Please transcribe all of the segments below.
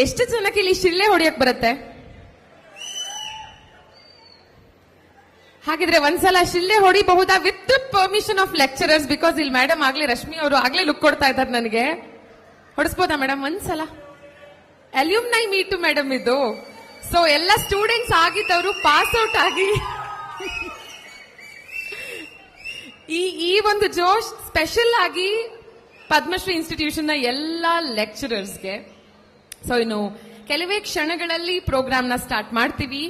ಎಷ್ಟು ಜನಕ್ಕೆ ಇಲ್ಲಿ ಶಿಳ್ಳೆ ಹೊಡಿಯಕ್ ಬರುತ್ತೆ? ಹಾಗಿದ್ರೆ ಒಂದ್ಸಲ ಶಿಳ್ಳೆ ಹೊಡಿಬಹುದಾ with permission of lecturers? Because ಇಲ್ಲಿ ಮೇಡಮ್ ಆಗ್ಲೇ ರಶ್ಮಿ ಅವರು ಆಗ್ಲೇ ಲುಕ್ ಕೊಡ್ತಾ ಇದ್ದಾರೆ ನನಗೆ. ಹೊಡಿಸ್ಬೋದಾ ಮೇಡಮ್ ಒಂದ್ಸಲ? ಅಲ್ಯೂಮ್ನೈ ಮೀಟು ಮೇಡಮ್ ಇದು. ಸೊ ಎಲ್ಲ ಸ್ಟೂಡೆಂಟ್ಸ್ ಆಗಿದ್ದವರು ಪಾಸ್ ಔಟ್ ಆಗಿ ಈ ಒಂದು ಜೋಶ್ ಸ್ಪೆಷಲ್ ಆಗಿ ಪದ್ಮಶ್ರೀ ಇನ್ಸ್ಟಿಟ್ಯೂಷನ್ ನ ಎಲ್ಲಾ ಲೆಕ್ಚರರ್ಸ್ಗೆ. ಸೊ ಇನ್ನು ಕೆಲವೇ ಕ್ಷಣಗಳಲ್ಲಿ ಪ್ರೋಗ್ರಾಮ್ ನ ಸ್ಟಾರ್ಟ್ ಮಾಡ್ತೀವಿ.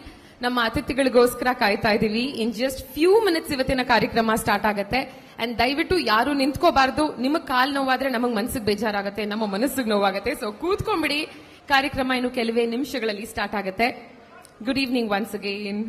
ನಮ್ಮ ಅತಿಥಿಗಳಿಗೋಸ್ಕರ ಕಾಯ್ತಾ ಇದೀವಿ. ಇನ್ ಜಸ್ಟ್ ಫ್ಯೂ ಮಿನಿಟ್ಸ್ ಇವತ್ತಿನ ಕಾರ್ಯಕ್ರಮ ಸ್ಟಾರ್ಟ್ ಆಗುತ್ತೆ. ಅಂಡ್ ದಯವಿಟ್ಟು ಯಾರು ನಿಂತ್ಕೋಬಾರ್ದು. ನಿಮಗ್ ಕಾಲ್ ನೋವಾದ್ರೆ ನಮಗ್ ಮನಸ್ಸಿಗೆ ಬೇಜಾರಾಗುತ್ತೆ, ನಮ್ಮ ಮನಸ್ಸಿಗೆ ನೋವಾಗುತ್ತೆ. ಸೊ ಕೂತ್ಕೊಂಡ್ಬಿಡಿ, ಕಾರ್ಯಕ್ರಮ ಇನ್ನು ಕೆಲವೇ ನಿಮಿಷಗಳಲ್ಲಿ ಸ್ಟಾರ್ಟ್ ಆಗುತ್ತೆ. Good evening once again.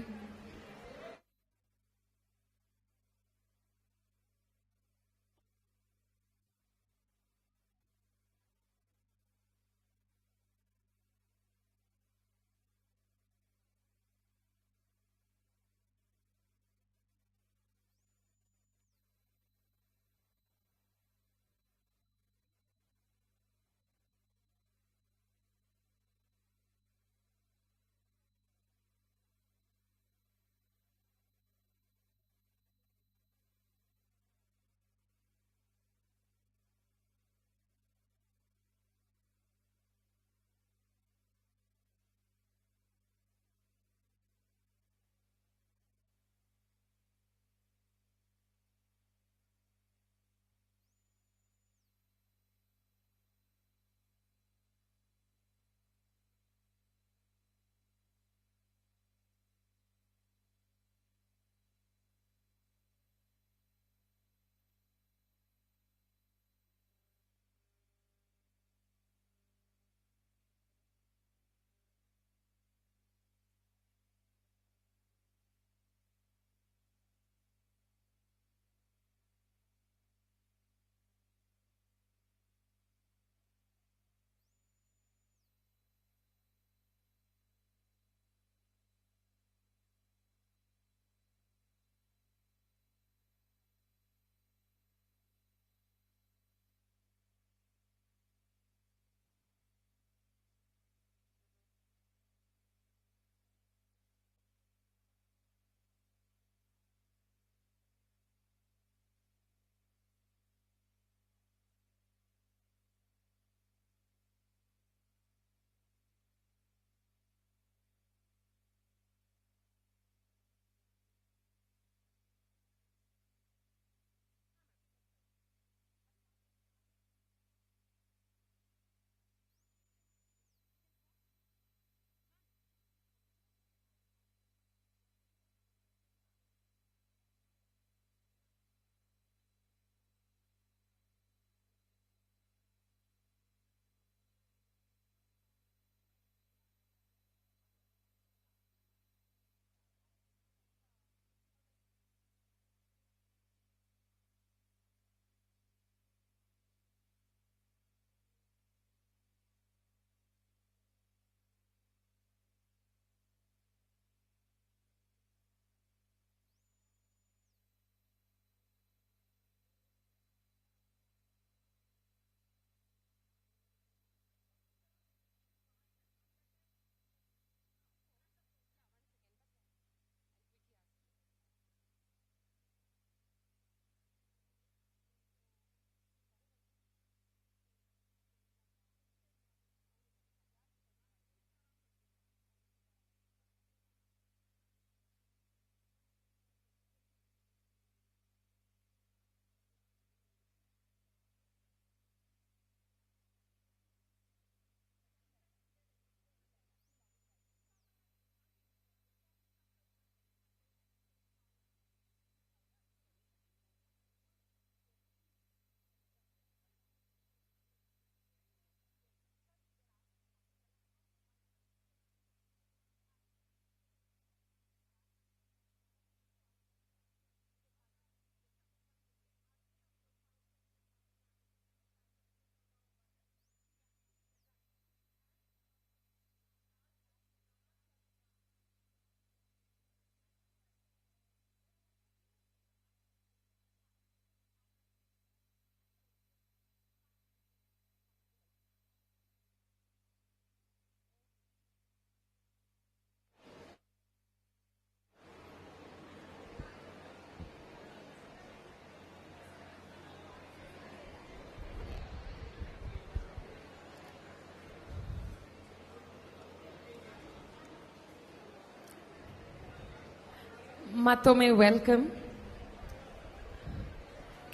ಮತ್ತೊಮ್ಮೆ welcome.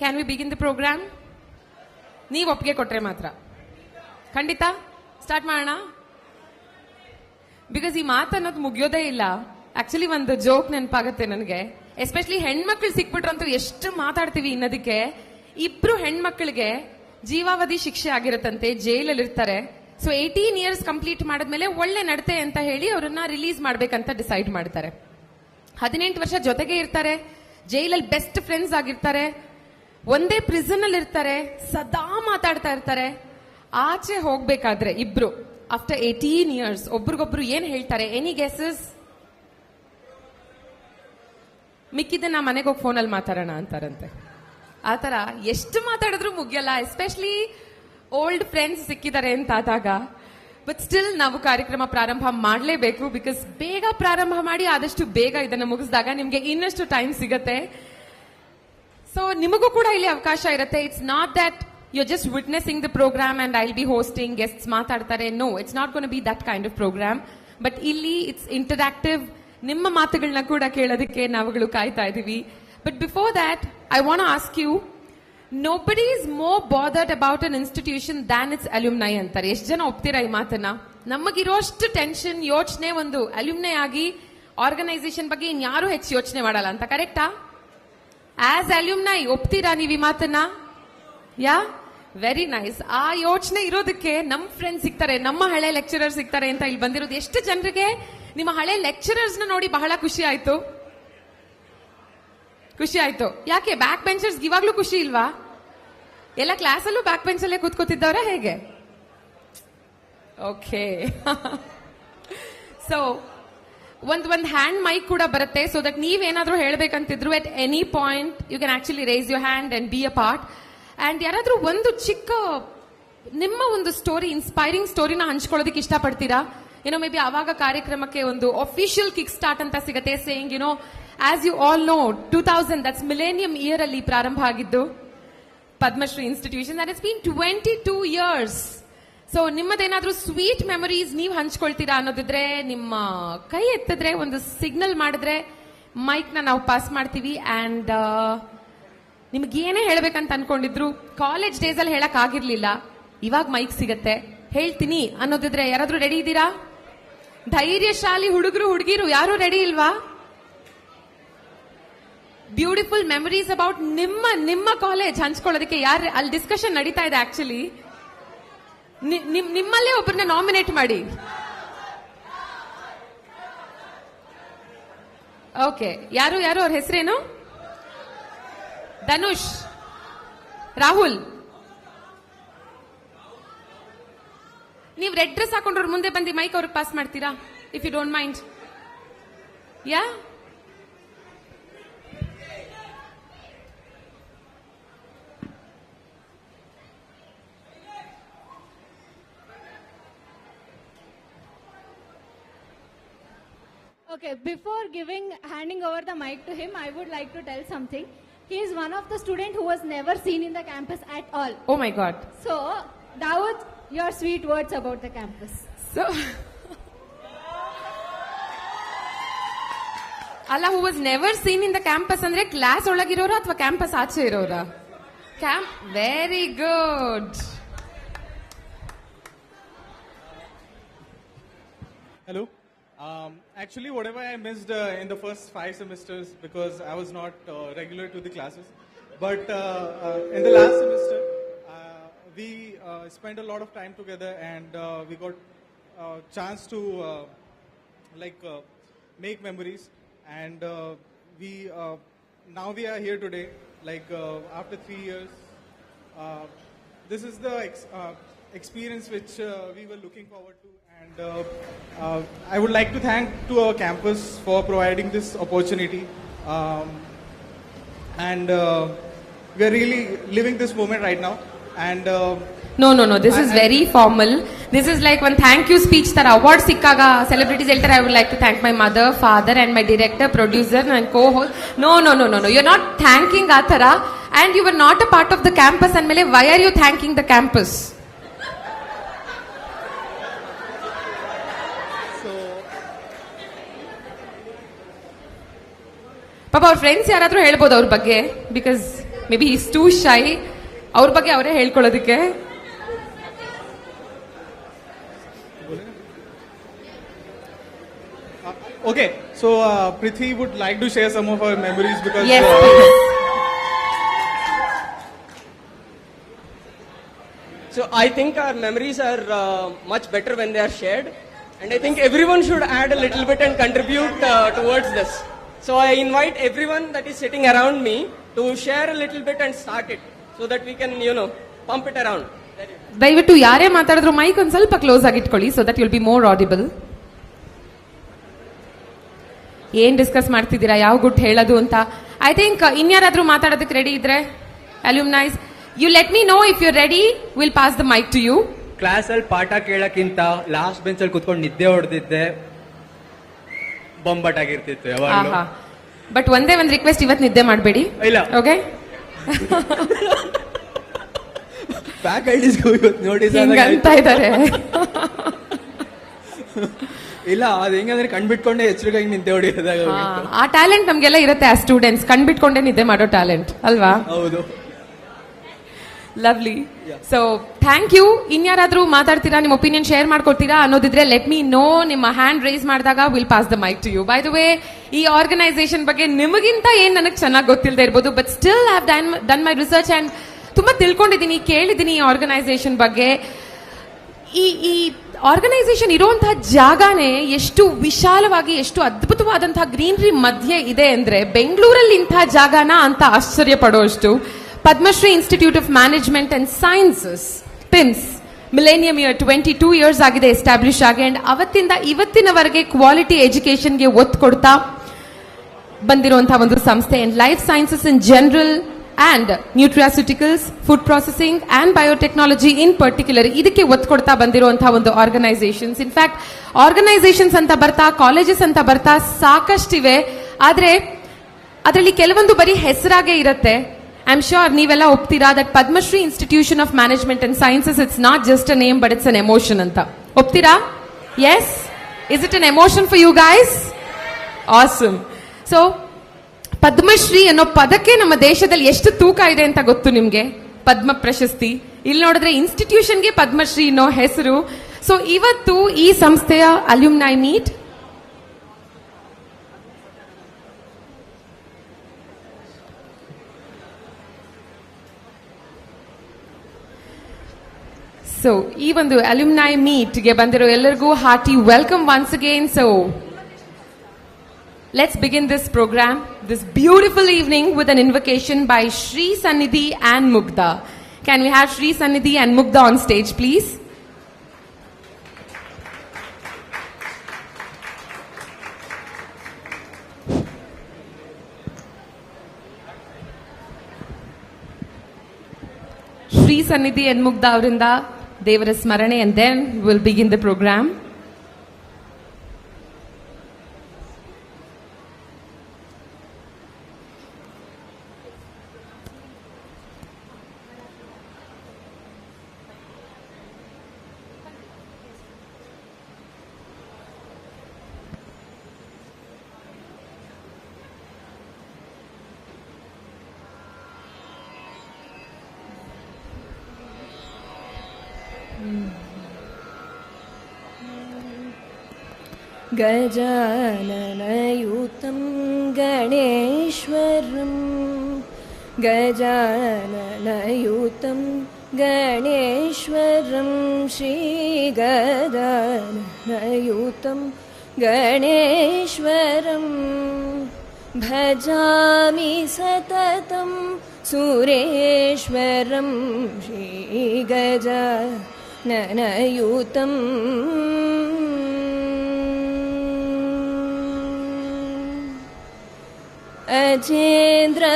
Can we begin the program? ನೀವು ಒಪ್ಪಿಗೆ ಕೊಟ್ರೆ ಮಾತ್ರ. ಖಂಡಿತ ಸ್ಟಾರ್ಟ್ ಮಾಡೋಣ. ಬಿಕಾಸ್ ಈ ಮಾತು ಅನ್ನೋದು ಮುಗಿಯೋದೇ ಇಲ್ಲ. ಆಕ್ಚುಲಿ ಒಂದು ಜೋಕ್ ನೆನಪಾಗುತ್ತೆ ನನಗೆ. ಎಸ್ಪೆಷಲಿ ಹೆಣ್ಮಕ್ಳು ಸಿಕ್ಬಿಟ್ರಂತೂ ಎಷ್ಟು ಮಾತಾಡ್ತೀವಿ ಇನ್ನೋದಕ್ಕೆ. ಇಬ್ರು ಹೆಣ್ಮಕ್ಳಿಗೆ ಜೀವಾವಧಿ ಶಿಕ್ಷೆ ಆಗಿರುತ್ತಂತೆ, ಜೈಲಲ್ಲಿ ಇರ್ತಾರೆ. ಸೊ 18 years ಕಂಪ್ಲೀಟ್ ಮಾಡಿದ್ಮೇಲೆ ಒಳ್ಳೆ ನಡತೆ ಅಂತ ಹೇಳಿ ಅವರನ್ನ ರಿಲೀಸ್ ಮಾಡ್ಬೇಕಂತ ಡಿಸೈಡ್ ಮಾಡ್ತಾರೆ. 18 ವರ್ಷ ಜೊತೆಗೆ ಇರ್ತಾರೆ, ಜೈಲಲ್ಲಿ ಬೆಸ್ಟ್ ಫ್ರೆಂಡ್ಸ್ ಆಗಿರ್ತಾರೆ, ಒಂದೇ ಪ್ರಿಸನ್ ಅಲ್ಲಿ ಇರ್ತಾರೆ, ಸದಾ ಮಾತಾಡ್ತಾ ಇರ್ತಾರೆ. ಆಚೆ ಹೋಗ್ಬೇಕಾದ್ರೆ ಇಬ್ರು ಆಫ್ಟರ್ 18 years ಒಬ್ರಿಗೊಬ್ರು ಏನ್ ಹೇಳ್ತಾರೆ? Any guesses? ಮಿಕ್ಕಿದ್ದನ್ನ ಮನೆಗೆ ಹೋಗಿ ಫೋನಲ್ಲಿ ಮಾತಾಡೋಣ ಅಂತಾರಂತೆ. ಆತರ ಎಷ್ಟು ಮಾತಾಡಿದ್ರು ಮುಗಿಯಲ್ಲ, ಎಸ್ಪೆಷಲಿ ಓಲ್ಡ್ ಫ್ರೆಂಡ್ಸ್ ಸಿಕ್ಕಿದ್ದಾರೆ ಅಂತ ಆದಾಗ. ಬಟ್ ಸ್ಟಿಲ್ ನಾವು ಕಾರ್ಯಕ್ರಮ ಪ್ರಾರಂಭ ಮಾಡಲೇಬೇಕು. ಬಿಕಾಸ್ ಬೇಗ ಪ್ರಾರಂಭ ಮಾಡಿ ಆದಷ್ಟು ಬೇಗ ಇದನ್ನು ಮುಗಿಸಿದಾಗ ನಿಮ್ಗೆ ಇನ್ನಷ್ಟು ಟೈಮ್ ಸಿಗತ್ತೆ. ಸೊ ನಿಮಗೂ ಕೂಡ ಇಲ್ಲಿ ಅವಕಾಶ ಇರುತ್ತೆ. It's not that you're just witnessing the program and I'll be hosting, guests ಮಾತಾಡ್ತಾರೆ. No, it's not going to be that kind of program. But ಇಲ್ಲಿ it's interactive. ನಿಮ್ಮ ಮಾತುಗಳನ್ನ ಕೂಡ ಕೇಳೋದಕ್ಕೆ ನಾವುಗಳು ಕಾಯ್ತಾ ಇದೀವಿ. But before that, I want to ask you, nobody is more bothered about an institution than its alumni ಅಂತಾರೆ. ಎಷ್ಟು ಜನ ಒಪ್ತೀರಾ ಈ ಮಾತನ್ನ? ನಮಗಿರೋಷ್ಟು ಟೆನ್ಷನ್, ಯೋಚನೆ ಒಂದು ಅಲ್ಯೂಮ್ನೈ ಆಗಿ ಆರ್ಗನೈಸೇಷನ್ ಬಗ್ಗೆ ಇನ್ಯಾರು ಹೆಚ್ಚು ಯೋಚನೆ ಮಾಡಲ್ಲ ಅಂತ. ಕರೆಕ್ಟಾ? ಆಸ್ ಅಲ್ಯೂಮ್ನೈ ಒಪ್ತೀರಾ ನೀವು ಈ ಮಾತನ್ನ? ಯಾ, ವೆರಿ ನೈಸ್. ಆ ಯೋಚನೆ ಇರೋದಕ್ಕೆ ನಮ್ಮ ಫ್ರೆಂಡ್ಸ್ ಸಿಗ್ತಾರೆ, ನಮ್ಮ ಹಳೆ ಲೆಕ್ಚರರ್ ಸಿಗ್ತಾರೆ ಅಂತ ಇಲ್ಲಿ ಬಂದಿರೋದು. ಎಷ್ಟು ಜನರಿಗೆ ನಿಮ್ಮ ಹಳೆ ಲೆಕ್ಚರರ್ಸ್ ನ ನೋಡಿ ಬಹಳ ಖುಷಿ ಆಯ್ತು? ಖುಷಿ ಆಯ್ತು. ಯಾಕೆ ಬ್ಯಾಕ್ ಬೆಂಚರ್ಸ್ ಇವಾಗ್ಲೂ ಖುಷಿ ಇಲ್ವಾ? ಎಲ್ಲ ಕ್ಲಾಸಲ್ಲೂ ಬ್ಯಾಕ್ ಬೆಂಚಲ್ಲೇ ಕೂತ್ಕೋತಿದ್ದವ್ರ ಹೇಗೆ? ಓಕೆ. ಸೊ ಒಂದ್ ಹ್ಯಾಂಡ್ ಮೈಕ್ ಕೂಡ ಬರುತ್ತೆ. ಸೊ ದಟ್ ನೀವೇನಾದ್ರೂ ಹೇಳ್ಬೇಕಂತಿದ್ರು at any point you can actually raise your hand and be a part. And ಯಾರಾದ್ರೂ ಒಂದು ಚಿಕ್ಕ ನಿಮ್ಮ ಒಂದು ಸ್ಟೋರಿ, ಇನ್ಸ್ಪೈರಿಂಗ್ ಸ್ಟೋರಿನ ಹಂಚ್ಕೊಳ್ಳೋದಕ್ಕೆ ಇಷ್ಟಪಡ್ತೀರಾ? ಏನೋ ಮೇ ಬಿ ಆವಾಗ ಕಾರ್ಯಕ್ರಮಕ್ಕೆ ಒಂದು ಅಫಿಷಿಯಲ್ ಕಿಕ್ ಸ್ಟಾರ್ಟ್ ಅಂತ ಸಿಗುತ್ತೆ. Saying you know, as you all know, 2000 that's millennium year ಅಲ್ಲಿ ಪ್ರಾರಂಭ ಆಗಿದ್ದು Padmashri institution. That is been 22 years. So ನಿಮ್ಮದೇನಾದ್ರೂ ಸ್ವೀಟ್ ಮೆಮೊರೀಸ್ ನೀವು ಹಂಚ್ಕೊಳ್ತೀರಾ ಅನ್ನೋದಿದ್ರೆ ನಿಮ್ಮ ಕೈ ಎತ್ತಿದ್ರೆ, ಒಂದು ಸಿಗ್ನಲ್ ಮಾಡಿದ್ರೆ ಮೈಕ್ ನ ನಾವು ಪಾಸ್ ಮಾಡ್ತೀವಿ. ಅಂಡ್ ನಿಮ್ಗೆ ಏನೇ ಹೇಳ್ಬೇಕಂತ ಅನ್ಕೊಂಡಿದ್ರು ಕಾಲೇಜ್ ಡೇಸ್ ಅಲ್ಲಿ ಹೇಳಕ್ ಆಗಿರ್ಲಿಲ್ಲ, ಇವಾಗ ಮೈಕ್ ಸಿಗತ್ತೆ, ಹೇಳ್ತೀನಿ ಅನ್ನೋದಿದ್ರೆ ಯಾರಾದ್ರೂ ರೆಡಿ ಇದ್ದೀರಾ? ಧೈರ್ಯಶಾಲಿ ಹುಡುಗರು ಹುಡುಗಿರು ಯಾರು ರೆಡಿ ಇಲ್ವಾ? ಬ್ಯೂಟಿಫುಲ್ ಮೆಮರೀಸ್ ಅಬೌಟ್ ನಿಮ್ಮ ಕಾಲೇಜ್ ಹಂಚ್ಕೊಳ್ಳೋದಕ್ಕೆ ಯಾರು? ಅಲ್ಲಿ ಡಿಸ್ಕಷನ್ ನಡೀತಾ ಇದೆ ಆಕ್ಚುಲಿ. ನಿಮ್ಮಲ್ಲೇ ಒಬ್ಬರನ್ನ ನಾಮಿನೇಟ್ ಮಾಡಿ. ಓಕೆ, ಯಾರು ಅವ್ರ ಹೆಸರೇನು? ಧನುಷ್, ರಾಹುಲ್. ನೀವು ರೆಡ್ ಡ್ರೆಸ್ ಹಾಕೊಂಡ್ರ ಮುಂದೆ ಬಂದು ಮೈಕ್ ಅವ್ರಿಗೆ ಪಾಸ್ ಮಾಡ್ತೀರಾ? If you don't mind. Yeah, Okay, before handing over the mic to him, I would like to tell something. He is one of the students who was never seen in the campus at all. Oh my God. So, Dawood, your sweet words about the campus. So, ಅಲ್ಲ, who was never seen in the campus ಅಂದ್ರೆ class ಒಳಗಿರೋರ ಅಥವಾ campus ಆಚೆ ಇರೋರ? Very good. Hello. Actually, whatever I missed in the first 5 semesters because I was not regular to the classes, but in the last semester, we spent a lot of time together and we got a chance to make memories. And now we are here today, after 3 years. This is the experience which we were looking forward to. And I would like to thank to our campus for providing this opportunity. And we are really living this moment right now. And No. This is very formal. This is like one thank you speech ತರ award ಸಿಕ್ಕಾಗ celebrities ಹೇಳ್ತಾರೆ, I would like to thank my mother, father and my director, producer and co-host. No. You're not thanking ಆ ತರ. And you were not a part of the campus. ಅಂದ್ಮೇಲೆ why are you thanking the campus? ಪಾಪ ಅವ್ರ friends ಯಾರಾದ್ರೂ ಹೇಳ್ಬೋದು ಅವ್ರ ಬಗ್ಗೆ, because maybe is too shy. ಅವ್ರ ಬಗ್ಗೆ ಅವರೇ ಹೇಳ್ಕೊಳ್ಳೋದಕ್ಕೆ. Okay, so Prithvi would like to share some of her memories because. Yes, please. So I think our memories are much better when they are shared, and I think everyone should add a little bit and contribute towards this. So I invite everyone that is sitting around me to share a little bit and start it, so that we can, pump it around. ದಯವಿಟ್ಟು ಯಾರೇ ಮಾತಾಡಿದ್ರು mic ಒಂದ್ ಸ್ವಲ್ಪ close ಆಗಿ ಇಟ್ಕೊಳ್ಳಿ, so that will be more audible. ಏನ್ discuss ಮಾಡ್ತಿದ್ದೀರಾ, ಯಾವ ಗುಟ್ ಹೇಳೋದು ಅಂತ. ಐ ಥಿಂಕ್ ಇನ್ಯಾರಾದ್ರೂ ಮಾತಾಡೋದಕ್ಕೆ ರೆಡಿ ಇದ್ರೆ, alumnis, you let me know if you ready, will pass the mike to you. Class ಅಲ್ಲಿ ಪಾಠ ಕೇಳಕ್ಕಿಂತ ಲಾಸ್ಟ್ ಬೆಂಚ್ ಅಲ್ಲಿ ಕುತ್ಕೊಂಡು ನಿದ್ದೆ ಹೊಡೆದಿದ್ದೆ ಬೊಂಬಟ್ ಆಗಿರ್ತಿತ್ತು ಯಾವಾಗ. ಬಟ್ ಒಂದೇ ಒಂದ್ ರಿಕ್ವೆಸ್ಟ್, ಇವತ್ತು ನಿದ್ದೆ ಮಾಡಬೇಡಿ. ಇಲ್ಲ. ಓಕೆ. ಫ್ಯಾಕಲ್ಟೀಸ್ಗೂ ಇವತ್ತು ನೋಟಿಸ್ ಅಂತ ಇದ್ದಾರೆ. ಇಲ್ಲ, ಅದು ಹೆಂಗಂದ್ರೆ ಕಣ್ಬಿಟ್ಕೊಂಡೆ ಎಚ್ಚರಿಕಾಗಿ ನಿದ್ದೆ ಹೊಡಿಯೋದಾಗ. ಆ ಟ್ಯಾಲೆಂಟ್ ನಮ್ಗೆಲ್ಲ ಇರುತ್ತೆ, ಆ ಸ್ಟೂಡೆಂಟ್ಸ್ ಕಣ್ಬಿಟ್ಕೊಂಡೆ ನಿದ್ದೆ ಮಾಡೋ ಟ್ಯಾಲೆಂಟ್ ಅಲ್ವಾ? ಹೌದು. ಲವ್ಲಿ. So thank you. ಇನ್ಯಾರಾದ್ರೂ ಮಾತಾಡ್ತೀರಾ, ನಿಮ್ಮ ಒಪಿನಿಯನ್ ಶೇರ್ ಮಾಡ್ಕೊಡ್ತೀರಾ ಅನ್ನೋದಿದ್ರೆ ಲೆಟ್ ಮೀ ನೋ. ನಿಮ್ಮ ಹ್ಯಾಂಡ್ ರೈಸ್ ಮಾಡಿದಾಗ will pass the mike to you. By the way, ಈ ಆರ್ಗನೈಸೇಷನ್ ಬಗ್ಗೆ ನಿಮಗಿಂತ ಏನ್ ನನಗೆ ಚೆನ್ನಾಗಿ ಗೊತ್ತಿಲ್ಲದೆ ಇರ್ಬೋದು, but still have done my research and ತುಂಬಾ ತಿಳ್ಕೊಂಡಿದ್ದೀನಿ, ಕೇಳಿದ್ದೀನಿ ಈ ಆರ್ಗನೈಸೇಷನ್ ಬಗ್ಗೆ. ಈ ಆರ್ಗನೈಸೇಷನ್ ಇರುವಂತಹ ಜಾಗನೇ ಎಷ್ಟು ವಿಶಾಲವಾಗಿ, ಎಷ್ಟು ಅದ್ಭುತವಾದಂತಹ ಗ್ರೀನರಿ ಮಧ್ಯೆ ಇದೆ ಅಂದ್ರೆ, ಬೆಂಗಳೂರಲ್ಲಿ ಇಂತಹ ಜಾಗನ ಅಂತ ಆಶ್ಚರ್ಯ ಪಡುವಷ್ಟು. Padmashri institute of management and sciences, PIMS, millennium year 22 years ಆಗಿದೆ ಎಸ್ಟಾಬ್ಲಿಷ್ ಆಗಿ. ಅಂಡ್ ಅವತ್ತಿಂದ ಇವತ್ತಿನವರೆಗೆ ಕ್ವಾಲಿಟಿ ಎಜುಕೇಶನ್ಗೆ ಒತ್ತು ಕೊಡ್ತಾ ಬಂದಿರುವಂತಹ ಒಂದು ಸಂಸ್ಥೆ. And life sciences in general and nutraceuticals, food processing and biotechnology in particular, ಇದಕ್ಕೆ ಒತ್ತು ಕೊಡ್ತಾ ಬಂದಿರುವಂತಹ ಒಂದು ಆರ್ಗನೈಸೇಷನ್ಸ್. ಇನ್ಫ್ಯಾಕ್ಟ್ ಆರ್ಗನೈಸೇಷನ್ಸ್ ಅಂತ ಬರ್ತಾ, ಕಾಲೇಜಸ್ ಅಂತ ಬರ್ತಾ ಸಾಕಷ್ಟಿವೆ. ಆದ್ರೆ ಅದರಲ್ಲಿ ಕೆಲವೊಂದು ಬರೀ ಹೆಸರಾಗೆ ಇರುತ್ತೆ. ಐ ಆಮ್ ಶ್ಯೂರ್ ನೀವೆಲ್ಲ ಒಪ್ತೀರಾ that Padmashri institution of management and sciences, it's not just a name but it's an emotion ಅಂತ. ಒಪ್ತೀರಾ? Yes. Is it an emotion for you guys? Awesome. So Padmashri ಅನ್ನೋ ಪದಕ್ಕೆ ನಮ್ಮ ದೇಶದಲ್ಲಿ ಎಷ್ಟು ತೂಕ ಇದೆ ಅಂತ ಗೊತ್ತು ನಿಮ್ಗೆ? ಪದ್ಮ ಪ್ರಶಸ್ತಿ, ಇಲ್ಲಿ ನೋಡಿದ್ರೆ ಇನ್ಸ್ಟಿಟ್ಯೂಷನ್ಗೆ ಪದ್ಮಶ್ರೀ ಅನ್ನೋ ಹೆಸರು. ಸೊ ಇವತ್ತು ಈ ಸಂಸ್ಥೆಯ ಅಲ್ಯೂಮ್ನೈ ಮೀಟ್. ಸೊ ಈ ಒಂದು ಅಲ್ಯೂಮ್ನೈ ಮೀಟ್ಗೆ ಬಂದಿರೋ ಎಲ್ಲರಿಗೂ hearty welcome once again. So let's begin this program, this beautiful evening, with an invocation by Shri Sannidhi and Mugdha. Can we have Shri Sannidhi and Mugdha on stage, please? Shri Sannidhi and Mugdha avrinda devara smarane, and then we'll begin the program. गजाननयुतं गणेश्वरं गजाननयुतं गणेश्वरं श्रीगजाननयुतं गणेश्वरं भजामि सततं सुरेश्वरं श्रीगजाननयुतम्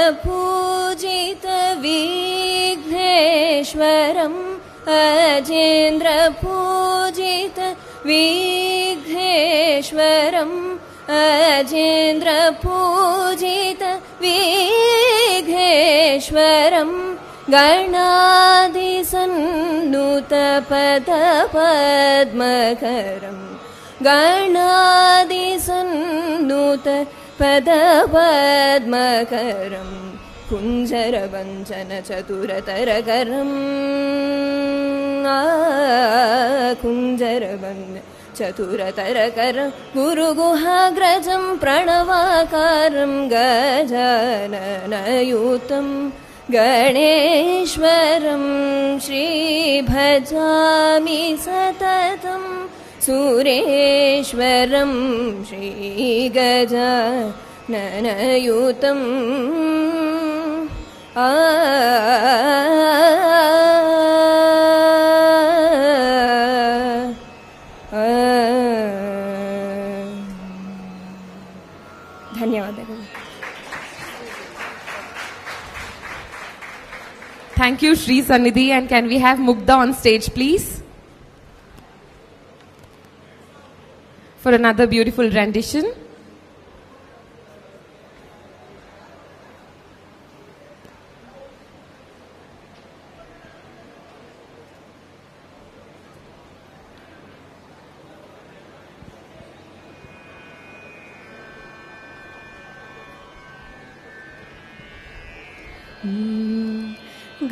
अजेन्द्रपूजित विघ्नेश्वरम् अजेन्द्रपूजित विघ्नेश्वरम् अजेन्द्रपूजित विघ्नेश्वरम् गणादिसन्नुत पदपद्मकरम् गणादिसन्नुत पदपद्मकरं कुञ्जरवञ्चनचतुरतरकरम् कुञ्जरवञ्चतुरतरकरं गुरुगुहाग्रजं प्रणवाकारं गजाननयुतं गणेश्वरं श्रीभजामि सततं सुरेश्वरं श्रीगजाननयुतम् ಧನ್ಯವಾದಗಳು. Thank you, Shri Sannidhi. And can we have Mugdha on stage, please? For another beautiful rendition.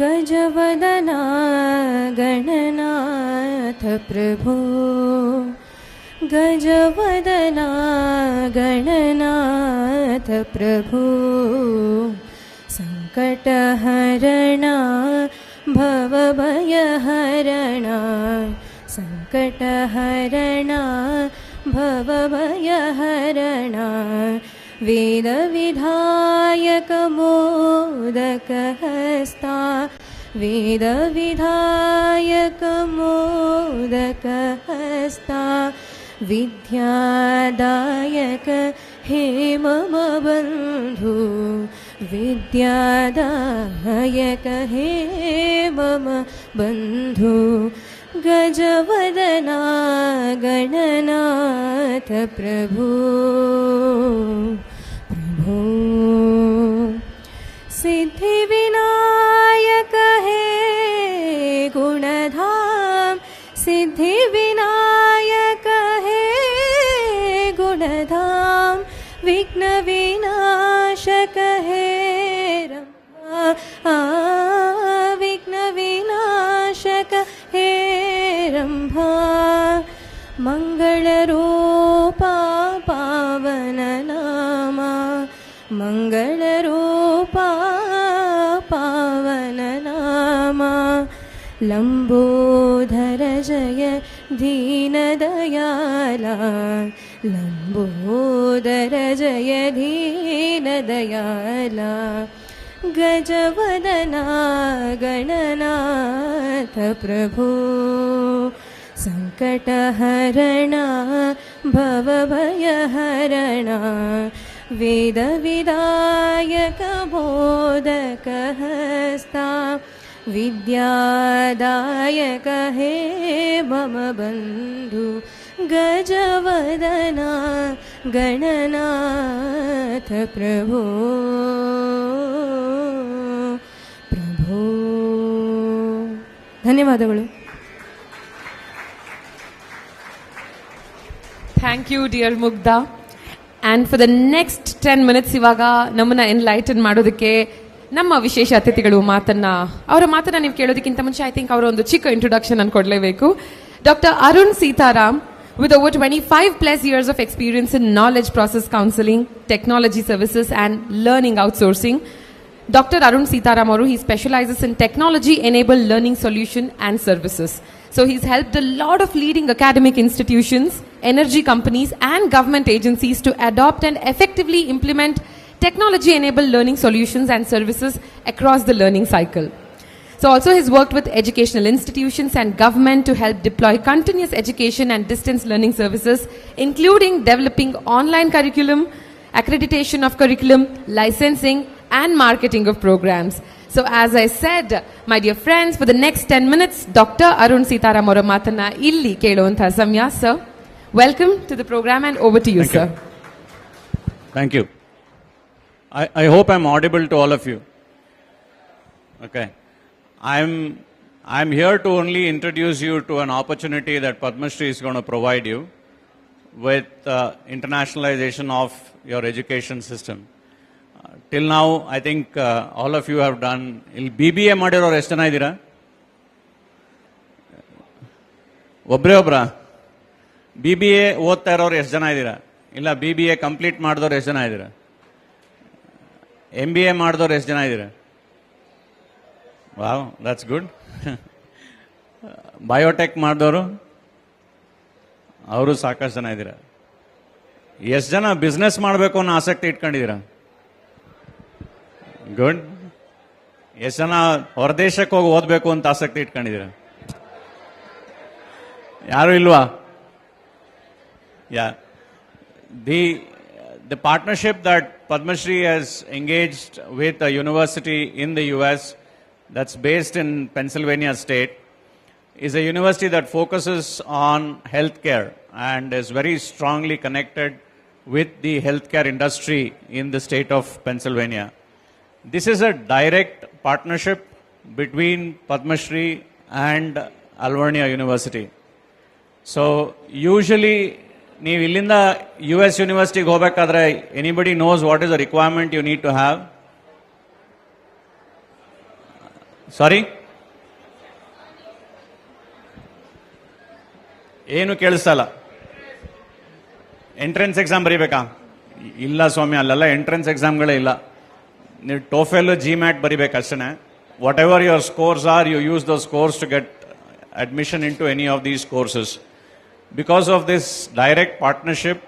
गजवदना Gananath प्रभो गजवदना गणनाथ प्रभो सङ्कटहरणा भवभयहरणा सङ्कटहरणा भवभयहरणा वेदविधायकमोदकहस्ता वेदविधायकमोदकहस्ता विद्यादायक हे मम बन्धु विद्यादायक हे मम बन्धु गजवदना गणनाथ प्रभो प्रभो सिद्धिविनायक हे गुणधाम सिद्धिविनायक हे गुणधाम विघ्नविनाशक हे रमा विघ्नविनाशक हे रम्भा मङ्गलरूपा पावननामा मङ्गलरूपा पावननामा लम्बोदर जय दीनदयाला लम्बोदर जय दीनदयाला गजवदना गणनाथ प्रभो सङ्कटहरणा भवभयहरणा वेदविदायक बोधकहस्ता विद्यादायक हे मम बन्धु गजवदना गणनाथ प्रभो प्रभो ಧನ್ಯವಾದಗಳು. Thank you, dear Mugdha. And for the next 10 minutes, ಇವಾಗ ನಮ್ಮನ್ನ ಎನ್ಲೈಟನ್ ಮಾಡೋದಕ್ಕೆ ನಮ್ಮ ವಿಶೇಷ ಅತಿಥಿಗಳು ಅವರ ಮಾತನ್ನ ನೀವು ಕೇಳೋದಕ್ಕಿಂತ ಮುಂಚೆ ಐ ಥಿಂಕ್ ಅವರ ಒಂದು ಚಿಕ್ಕ ಇಂಟ್ರೊಡಕ್ಷನ್ ಅನ್ನು ಕೊಡಲೇಬೇಕು. Doctor Arun Sitaram, with over 25 plus years of experience in knowledge process counseling, technology services and learning outsourcing. Dr. Arun Sitaram Aru, he specializes in technology-enabled learning solution and services. So he's helped a lot of leading academic institutions, energy companies and government agencies to adopt and effectively implement technology-enabled learning solutions and services across the learning cycle. So also he's worked with educational institutions and government to help deploy continuous education and distance learning services, including developing online curriculum, accreditation of curriculum, licensing and marketing of programs. So as I said, my dear friends, for the next 10 minutes, Dr. Arun Sitaram ಅವರ ಮಾತನ್ನ ಇಲ್ಲಿ ಕೇಳುವಂತಹ ಸಮಯ. Sir, welcome to the program and over to you, sir. Thank you. I hope I'm audible to all of you. Okay. I'm here to only introduce you to an opportunity that Padmashree is going to provide you. with internationalization of your education system. Till now, I think all of you have done. ಇಲ್ಲಿ BBA ಮಾಡಿರೋರು ಎಷ್ಟು ಜನ ಇದ್ದೀರಾ? ಒಬ್ರಾ? BBA ಓದ್ತಾ ಇರೋರು ಎಷ್ಟು ಜನ ಇದ್ದೀರಾ? ಇಲ್ಲ BBA ಕಂಪ್ಲೀಟ್ ಮಾಡಿದವ್ರು ಎಷ್ಟು ಜನ ಇದ್ದೀರಾ? MBA ಮಾಡಿದವ್ರು ಎಷ್ಟು ಜನ ಇದ್ದೀರಾ? Wow, that's good. ಬಯೋಟೆಕ್ ಮಾಡಿದವರು ಅವರು ಸಾಕಷ್ಟು ಜನ ಇದ್ದೀರಾ. ಎಷ್ಟು ಜನ ಬಿಸ್ನೆಸ್ ಮಾಡಬೇಕು ಅನ್ನೋ ಆಸಕ್ತಿ ಇಟ್ಕೊಂಡಿದ್ದೀರಾ? ಗುಡ್. ಎಷ್ಟು ಜನ ಹೊರದೇಶಕ್ಕೆ ಹೋಗಿ ಓದಬೇಕು ಅಂತ ಆಸಕ್ತಿ ಇಟ್ಕೊಂಡಿದ್ದೀರಾ? ಯಾರು ಇಲ್ವಾ? Yeah. The partnership that Padmashree has engaged with a university in the US that's based in Pennsylvania state is a university that focuses on healthcare and is very strongly connected with the healthcare industry in the state of Pennsylvania. This is a direct partnership between Padmashree and Alumni University. So usually ನೀವು ಇಲ್ಲಿಂದ US ಯೂನಿವರ್ಸಿಟಿಗೆ ಹೋಗಬೇಕಾದ್ರೆ anybody knows what is the requirement you need to have? Sorry, ಏನು ಕೇಳಿಸಲ್ಲ. Entrance exam ಬರೀಬೇಕಾ? ಇಲ್ಲ ಸ್ವಾಮಿ, ಅಲ್ಲೆಲ್ಲ entrance ಎಕ್ಸಾಮ್ಗಳೇ ಇಲ್ಲ. ನೀವು ಟೋಫೆಲ್ GMAT ಬರೀಬೇಕಷ್ಟೇ. Whatever your scores are, you use those scores to get admission into any of these courses. Because of this direct partnership,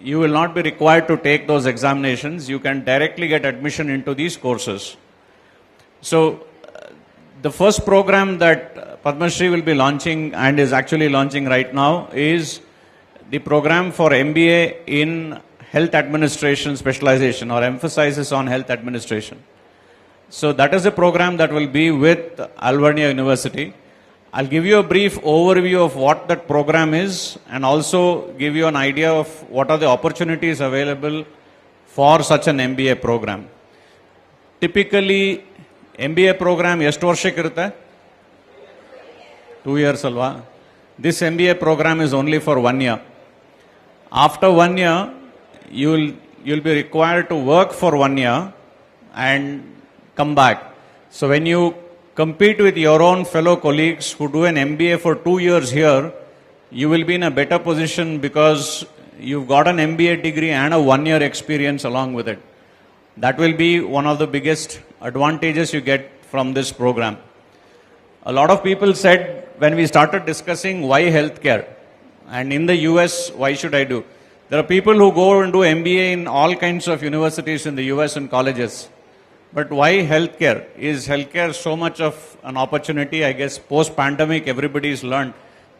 you will not be required to take those examinations. You can directly get admission into these courses. So, the first program that Padmashree will be launching and is actually launching right now is the program for MBA in Health Administration Specialization, or emphasizes on Health Administration. So, that is a program that will be with Alumni University. I'll give you a brief overview of what that program is and also give you an idea of what are the opportunities available for such an MBA program. Typically, MBA program ಎಷ್ಟು ವರ್ಷಕ್ಕೆ ಇರುತ್ತೆ? 2 years alva. This MBA program is only for 1 year. After 1 year, you'll be required to work for 1 year and come back. So when you compete with your own fellow colleagues who do an MBA for 2 years here, you will be in a better position because you've got an MBA degree and a 1-year experience along with it. That will be one of the biggest advantages you get from this program. A lot of people said when we started discussing why healthcare, and in the US, why should I do? There are people who go and do MBA in all kinds of universities in the US and colleges. But why healthcare? Is healthcare so much of an opportunity? I guess post-pandemic, everybody's learned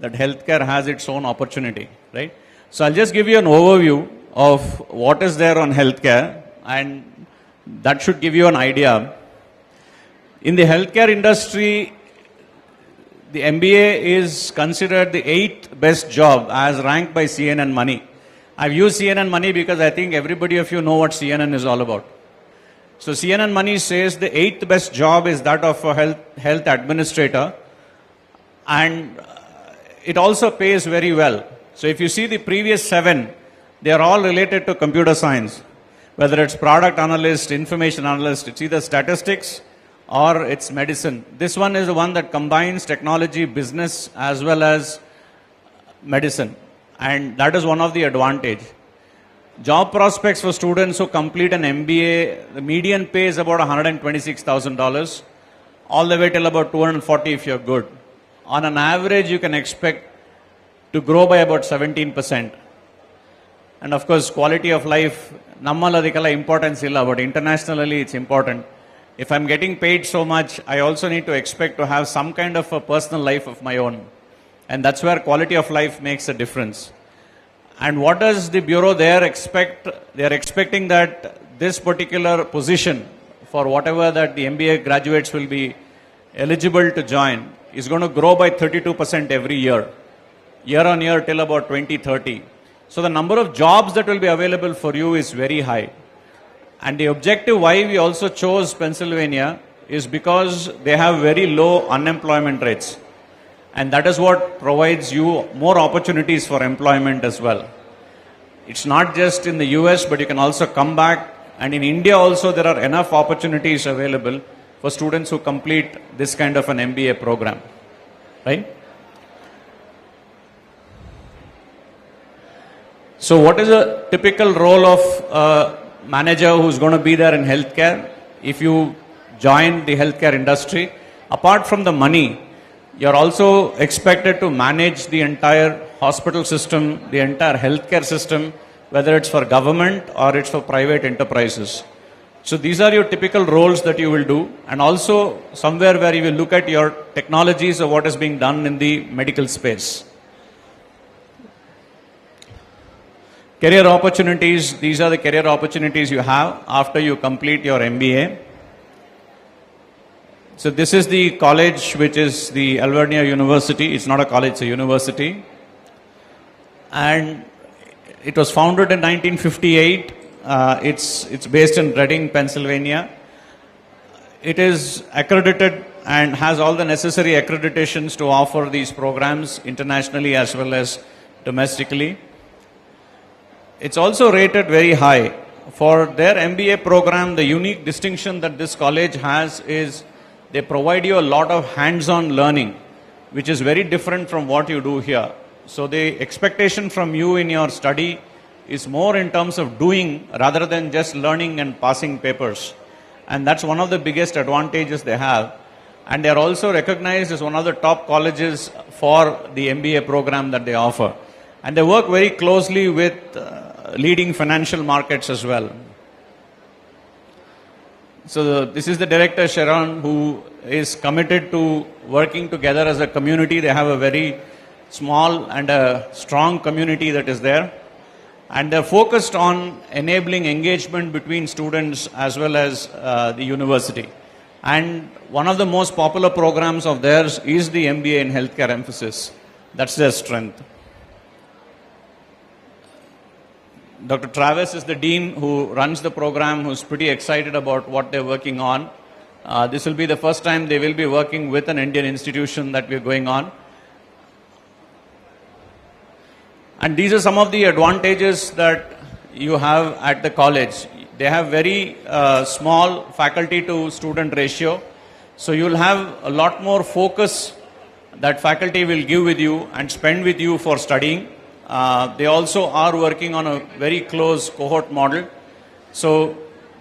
that healthcare has its own opportunity, right? So I'll just give you an overview of what is there on healthcare, and that should give you an idea. In the healthcare industry, the MBA is considered the 8th best job as ranked by CNN Money. I've used CNN Money because I think everybody of you know what CNN is all about. So CNN Money says the 8th best job is that of a health administrator, and it also pays very well. So if you see the previous 7, they are all related to computer science, whether it's product analyst, information analyst, it's either statistics or it's medicine. This one is the one that combines technology, business as well as medicine, and that is one of the advantage. Job prospects for students who complete an MBA, the median pay is about $126,000, all the way till about $240 if you're good. On an average, you can expect to grow by about 17%. And of course, quality of life, nammaladikala importance illa, but internationally it's important. If I'm getting paid so much, I also need to expect to have some kind of a personal life of my own. And that's where quality of life makes a difference. And what does the Bureau there expect? They are expecting that this particular position, for whatever that the MBA graduates will be eligible to join, is going to grow by 32% every year on year till about 2030. So the number of jobs that will be available for you is very high. And the objective why we also chose Pennsylvania is because they have very low unemployment rates. And that is what provides you more opportunities for employment as well. It's not just in the US, but you can also come back. And in India also, there are enough opportunities available for students who complete this kind of an MBA program, right? So what is a typical role of a manager who's going to be there in healthcare? If you join the healthcare industry, apart from the money, you're also expected to manage the entire hospital system, the entire healthcare system, whether it's for government or it's for private enterprises. So these are your typical roles that you will do, and also somewhere where you will look at your technologies of what is being done in the medical space. Career opportunities, these are the career opportunities you have after you complete your MBA. So this is the college, which is the Alumni University. It's not a college, it's a university. And it was founded in 1958. It's based in Reading, Pennsylvania. It is accredited and has all the necessary accreditations to offer these programs internationally as well as domestically. It's also rated very high. For their MBA program, the unique distinction that this college has is they provide you a lot of hands-on learning, which is very different from what you do here. So the expectation from you in your study is more in terms of doing rather than just learning and passing papers. And that's one of the biggest advantages they have. And they are also recognized as one of the top colleges for the MBA program that they offer. And they work very closely with leading financial markets as well. So this is the director, Sharon, who is committed to working together as a community. They have a very small and a strong community that is there. And they're focused on enabling engagement between students as well as the university. And one of the most popular programs of theirs is the MBA in healthcare emphasis. That's their strength. Dr. Travis is the dean who runs the program, who's pretty excited about what they're working on. This will be the first time they will be working with an Indian institution that we're going on. And these are some of the advantages that you have at the college. They have very small faculty to student ratio. So you'll have a lot more focus that faculty will give with you and spend with you for studying. They also are working on a very close cohort model. So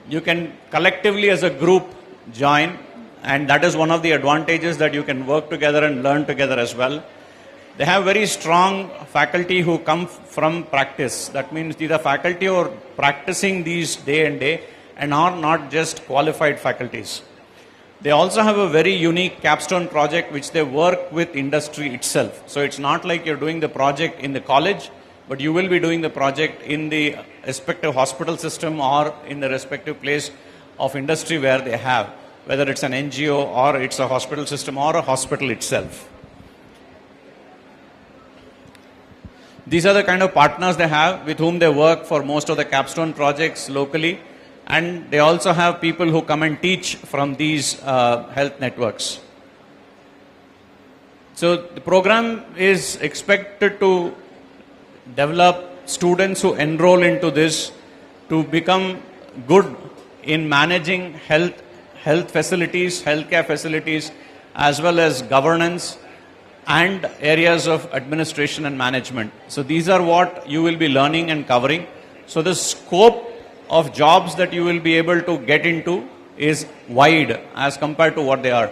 you can collectively as a group join, and that is one of the advantages, that you can work together and learn together as well. They have very strong faculty who come from practice. That means these are faculty who are practicing these day and day and are not just qualified faculties. They also have a very unique capstone project which they work with industry itself. So it's not like you're doing the project in the college, but you will be doing the project in the respective hospital system or in the respective place of industry where they have, whether it's an NGO or it's a hospital system or a hospital itself. These are the kind of partners they have with whom they work for most of the capstone projects locally. And they also have people who come and teach from these health networks. So the program is expected to develop students who enroll into this to become good in managing health facilities, healthcare facilities, as well as governance and areas of administration and management. So these are what you will be learning and covering. So the scope of jobs that you will be able to get into is wide as compared to what they are.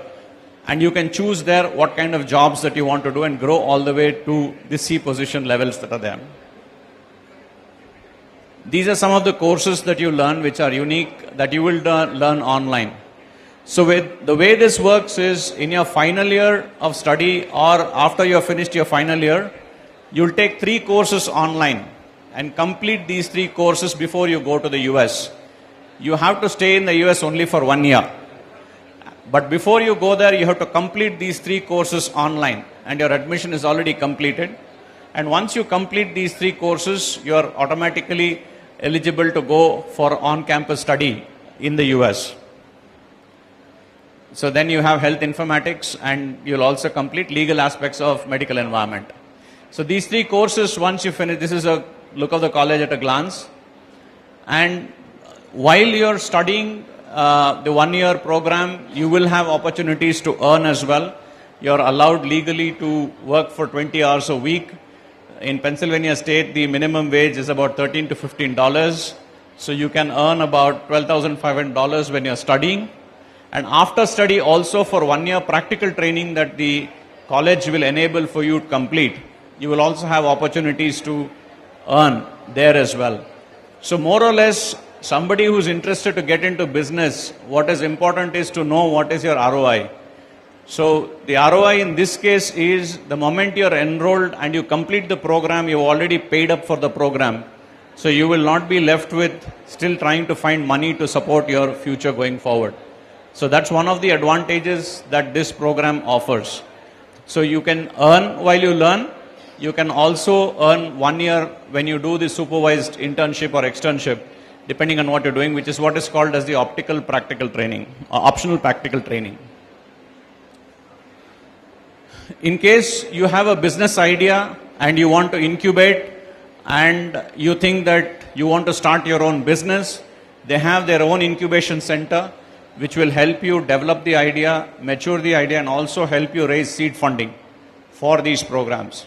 And you can choose there what kind of jobs that you want to do and grow all the way to the C position levels that are there. These are some of the courses that you learn which are unique that you will learn online. So the way this works is in your final year of study or after you have finished your final year, you'll take 3 courses online and complete these 3 courses before you go to the US. You have to stay in the US only for 1 year. But before you go there, you have to complete these 3 courses online, and your admission is already completed. And once you complete these 3 courses, you are automatically eligible to go for on-campus study in the US. So then you have health informatics, and you'll also complete legal aspects of medical environment. So these 3 courses, once you finish, this is a look of the college at a glance. And while you're studying the 1 year program, you will have opportunities to earn as well. You're allowed legally to work for 20 hours a week. In Pennsylvania state, the minimum wage is about $13 to $15. So you can earn about $12,500 when you're studying. And after study also for 1 year practical training that the college will enable for you to complete, you will also have opportunities to earn there as well. So more or less, somebody who's interested to get into business, what is important is to know what is your ROI. So the ROI in this case is the moment you're enrolled and you complete the program, you've already paid up for the program. So you will not be left with still trying to find money to support your future going forward. So that's one of the advantages that this program offers. So you can earn while you learn. You can also earn 1 year when you do the supervised internship or externship, depending on what you're doing, which is what is called as the optional practical training. In case you have a business idea and you want to incubate and you think that you want to start your own business, they have their own incubation center which will help you develop the idea, mature the idea, and also help you raise seed funding for these programs.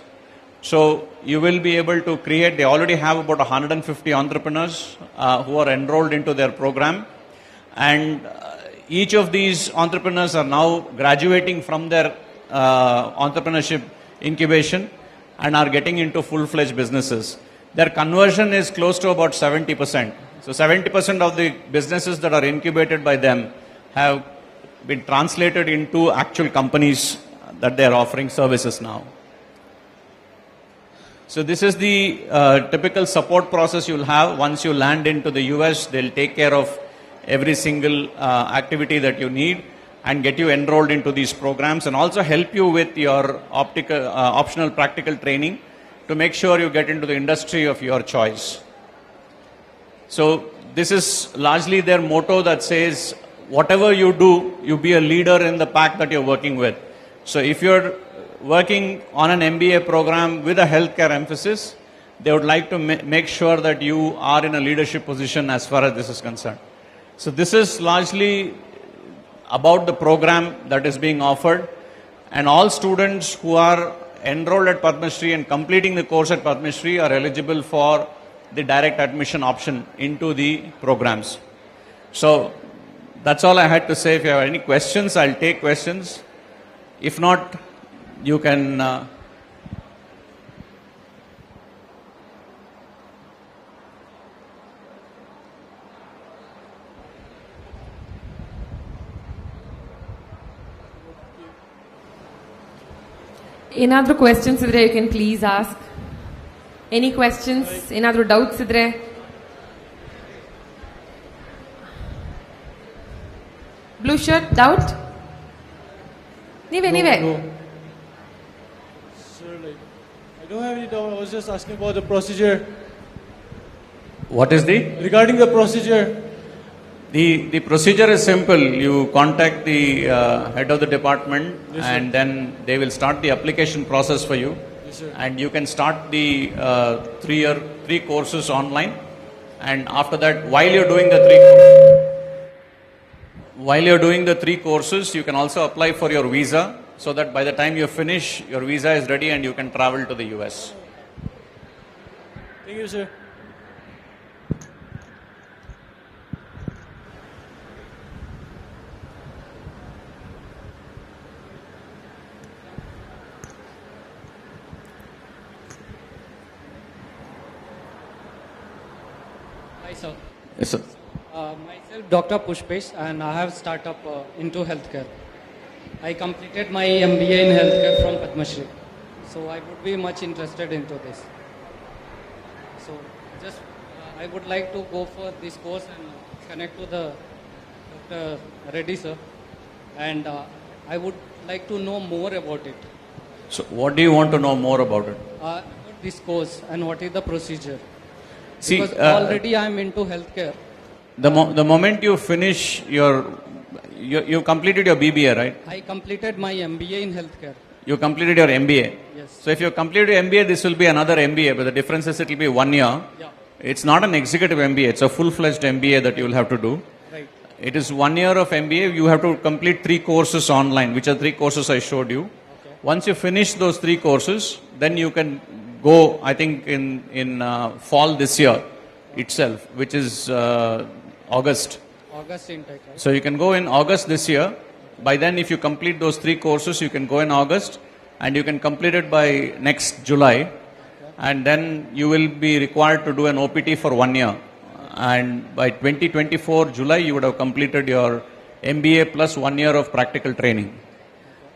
So you will be able to create, they already have about 150 entrepreneurs who are enrolled into their program. And each of these entrepreneurs are now graduating from their entrepreneurship incubation and are getting into full-fledged businesses. Their conversion is close to about 70%. So 70% of the businesses that are incubated by them have been translated into actual companies that they are offering services now. So this is the typical support process you'll have. Once you land into the US, they'll take care of every single activity that you need and get you enrolled into these programs and also help you with your optional practical training to make sure you get into the industry of your choice. So this is largely their motto that says, whatever you do, you be a leader in the pack that you're working with. So if you're working on an MBA program with a healthcare emphasis, they would like to make sure that you are in a leadership position as far as this is concerned. So this is largely about the program that is being offered, and all students who are enrolled at Padmashree and completing the course at Padmashree are eligible for the direct admission option into the programs. So that's all I had to say. If you have any questions, I'll take questions. If not, you can ಏನಾದರೂ questions ಇದ್ರೆ you can please ask. Any questions, ಏನಾದರೂ doubts ಇದ್ರೆ? Blue shirt, doubt? ನೀವೇ Sir, I don't have any doubt. I was just asking about the procedure. What is the? Regarding the procedure. The procedure is simple. You contact the head of the department, yes, and sir. then they will start the application process for you. Yes, sir. And you can start the 3 courses online. And after that, while you're doing the 3 courses, you can also apply for your visa, so that by the time you finish, your visa is ready and you can travel to the US. Thank you, sir. Hi, sir. Yes, sir. Myself, Dr. Pushpesh, and I have startup into healthcare. I completed my MBA in healthcare from Padmashree, so I would be much interested into this. So, just I would like to go for this course and connect to the Dr. Reddy sir, and I would like to know more about it. So what do you want to know more about it? About this course and what is the procedure? See, Because already I am into healthcare. the moment you finish you completed your BBA, right? I completed my MBA in healthcare. You completed your MBA. Yes. So if you completed your MBA, this will be another MBA, but the difference is it will be 1 year. Yeah. It's not an executive MBA, it's a full-fledged MBA that you will have to do. Right. It is 1 year of MBA. You have to complete 3 courses online, which are 3 courses I showed you. Okay. Once you finish those 3 courses, then you can go, I think, in fall this year itself, which is August. August intake, right? So you can go in August this year. By then, if you complete those 3 courses, you can go in August, and you can complete it by next July. And then you will be required to do an OPT for 1 year. And by 2024 July, you would have completed your MBA plus 1 year of practical training.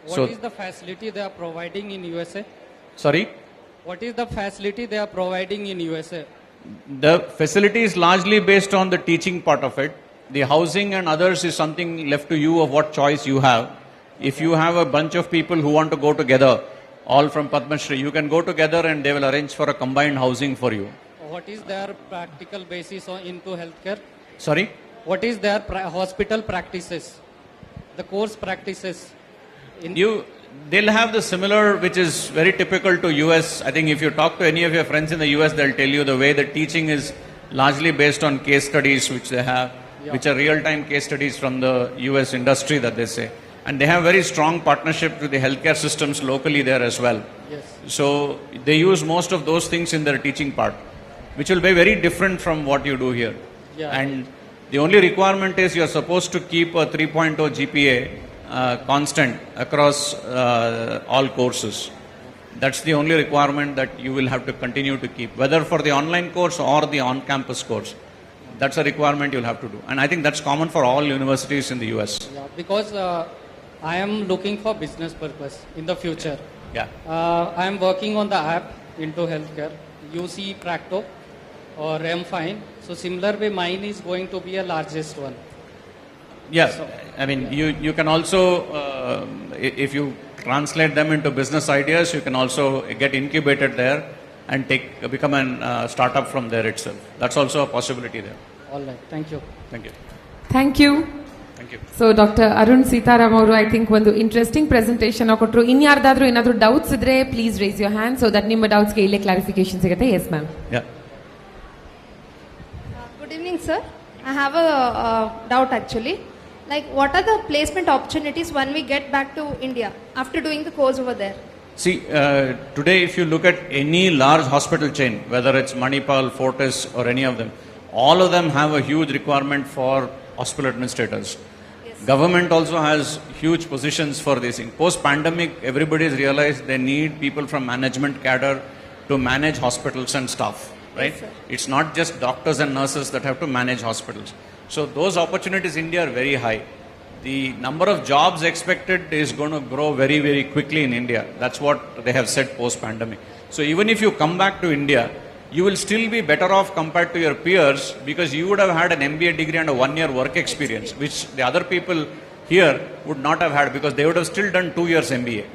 What is the facility they are providing in USA? Sorry? What is the facility they are providing in USA? The facility is largely based on the teaching part of it. The housing and others is something left to you of what choice you have. If you have a bunch of people who want to go together, all from Padmashree, you can go together and they will arrange for a combined housing for you. What is their practical basis into healthcare? Sorry? What is their hospital practices? The course practices? They'll have the similar, which is very typical to US. I think if you talk to any of your friends in the US, they'll tell you the way the teaching is largely based on case studies which they have, which are real-time case studies from the US industry that they say. And they have very strong partnership with the healthcare systems locally there as well. Yes. So they use most of those things in their teaching part, which will be very different from what you do here. Yeah. And the only requirement is you're supposed to keep a 3.0 GPA constant across all courses. That's the only requirement that you will have to continue to keep, whether for the online course or the on-campus course. That's a requirement you'll have to do. And I think that's common for all universities in the US. Yeah, because I am looking for business purpose in the future. Yeah. I am working on the app into healthcare. UC Practo or Remfine. So similar way, mine is going to be a largest one. Yeah, So, I mean, you can also, if you translate them into business ideas, you can also get incubated there and become a startup from there itself. That's also a possibility there. All right. Thank you. Thank you. Thank you. Thank you. So doctor Arun Sitaram ಅವರು I think ಒಂದು interesting presentation ಕೊಟ್ಟರು. ಇನ್ಯಾರ್ದಾದ್ರೂ ಏನಾದರೂ doubts ಇದ್ರೆ please raise your hand so that ನಿಮ್ಮ ಡೌಟ್ಸ್ಗೆ ಇಲ್ಲೇ clarification ಸಿಗುತ್ತೆ. Yes ma'am. Good evening, sir. I have a doubt actually. Like, what are the placement opportunities when we get back to India after doing the course over there? See, today if you look at any large hospital chain, whether it's Manipal, Fortis or any of them, all of them have a huge requirement for hospital administrators. Yes. Government also has huge positions for this. In post-pandemic, everybody has realized they need people from management cadre to manage hospitals and staff, right? Yes, sir. It's not just doctors and nurses that have to manage hospitals. So those opportunities in India are very high. The number of jobs expected is going to grow very, very quickly in India. That's what they have said post-pandemic. So even if you come back to India, you will still be better off compared to your peers because you would have had an MBA degree and a 1-year work experience, which the other people here would not have had because they would have still done 2 years MBA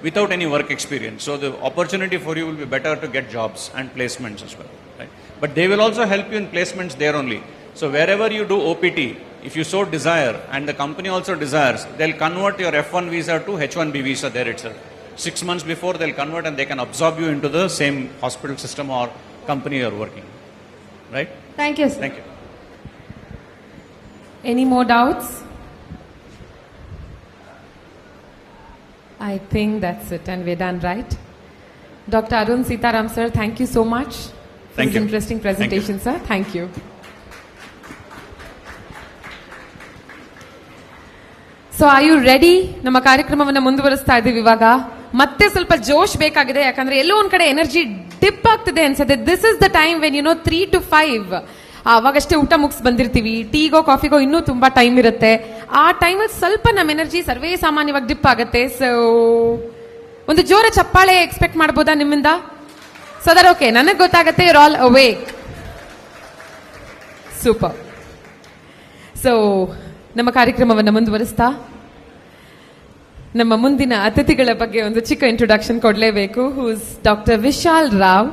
without any work experience. So the opportunity for you will be better to get jobs and placements as well. Right? But they will also help you in placements there only. So wherever you do OPT, if you so desire and the company also desires, they'll convert your F1 visa to H1B visa there itself. 6 months before they'll convert and they can absorb you into the same hospital system or company you're working. Right? Thank you, sir. Thank you. Any more doubts? I think that's it and we're done, right? Dr. Arun Sitaram sir, thank you so much for Thank this you. interesting presentation, sir. Thank you. So are you ready? ನಮ್ಮ ಕಾರ್ಯಕ್ರಮವನ್ನು ಮುಂದುವರಿಸ್ತಾ ಇದ್ದೀವಿ. ಇವಾಗ ಮತ್ತೆ ಸ್ವಲ್ಪ ಜೋಶ್ ಬೇಕಾಗಿದೆ, ಯಾಕಂದ್ರೆ ಎಲ್ಲೋ ಒಂದ್ ಕಡೆ ಎನರ್ಜಿ ಡಿಪ್ ಆಗ್ತಿದೆ ಅನ್ಸುತ್ತೆ. This is the time when 3 to 5 ಅವಾಗಷ್ಟೇ ಊಟ ಮುಗಿಸ್ ಬಂದಿರ್ತೀವಿ. ಟೀಗೋ ಕಾಫಿಗೋ ಇನ್ನೂ ತುಂಬಾ ಟೈಮ್ ಇರುತ್ತೆ. ಆ ಟೈಮಲ್ಲಿ ಸ್ವಲ್ಪ ನಮ್ಮ ಎನರ್ಜಿ ಸರ್ವೇ ಸಾಮಾನ್ಯವಾಗಿ ಡಿಪ್ ಆಗುತ್ತೆ. ಸೊ ಒಂದು ಜೋರ ಚಪ್ಪಾಳೆ ಎಕ್ಸ್ಪೆಕ್ಟ್ ಮಾಡ್ಬೋದಾ ನಿಮ್ಮಿಂದ? ಸೊ ದಟ್ ಓಕೆ, ನನಗೆ ಗೊತ್ತಾಗತ್ತೆ you are all awake. Super. So ನಮ್ಮ ಕಾರ್ಯಕ್ರಮವನ್ನು ಮುಂದುವರಿಸ್ತಾ ನಮ್ಮ ಮುಂದಿನ ಅತಿಥಿಗಳ ಬಗ್ಗೆ ಒಂದು ಚಿಕ್ಕ ಇಂಟ್ರೊಡಕ್ಷನ್ ಕೊಡಲೇಬೇಕು. Who's doctor Vishal Rao,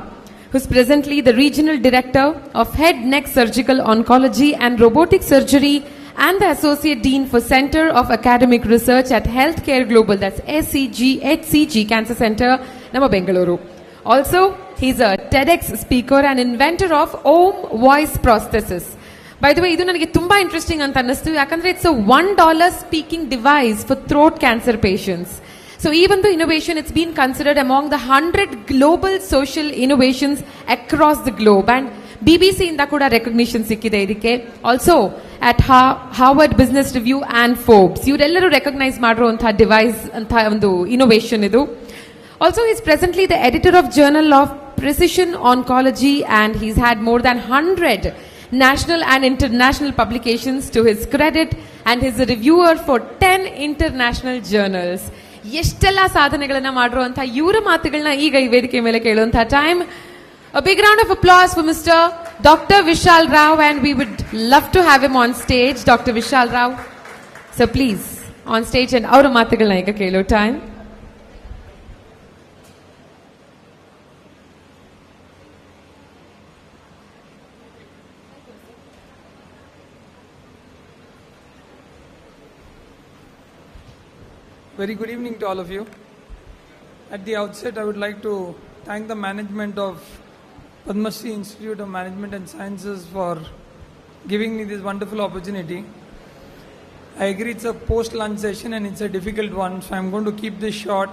who's presently the Regional Director of Head Neck Surgical Oncology and Robotic Surgery and the Associate Dean for Center of Academic Research at Healthcare Global, that's HCG Cancer Center, Nama Bengaluru. Also, he's a TEDx speaker and inventor of Om Voice Prosthesis. By the way, idu nanage tumba interesting anta annistu yakandre it's a $1 speaking device for throat cancer patients. So even the innovation, it's been considered among the 100 global social innovations across the globe, and BBC inda kuda recognition sikkide idikke. Also at Harvard Business Review and Forbes ಇವರೆಲ್ಲರೂ recognize ಮಾಡಿರುವಂತಹ device ಅಂತ ಒಂದು innovation ಇದು. Also, he's presently the editor of Journal of Precision Oncology, and he's had more than 100 national and international publications to his credit, and he's a reviewer for 10 international journals. ಎಷ್ಟೆಲ್ಲ ಸಾಧನೆಗಳನ್ನ ಮಾಡಿರುವಂತಹ ಇವರ ಮಾತುಗಳನ್ನ ಈಗ ಈ ವೇದಿಕೆ ಮೇಲೆ ಕೇಳುವಂತಹ time. A big round of applause for Mr. Dr. Vishal Rao, and we would love to have him on stage, Dr. Vishal Rao. So please, on stage, and ಅವರ ಮಾತುಗಳನ್ನ ಈಗ ಕೇಳೋ time. Very good evening to all of you. At the outset, I would like to thank the management of Padmashree Institute of Management and Sciences for giving me this wonderful opportunity. I agree it's a post-lunch session and it's a difficult one, so I'm going to keep this short.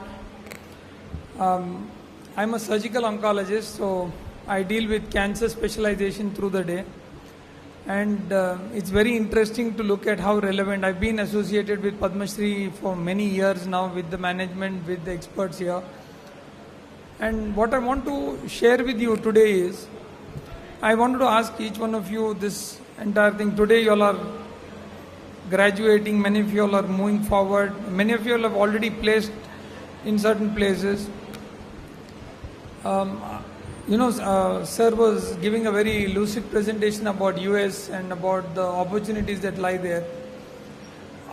I'm a surgical oncologist, so I deal with cancer specialization through the day. And it's very interesting to look at how relevant. I've been associated with Padmashree for many years now, with the management, with the experts here. And what I want to share with you today is, I wanted to ask each one of you this entire thing. Today you all are graduating, many of you all are moving forward, many of you all have already placed in certain places. Sir was giving a very lucid presentation about US and about the opportunities that lie there.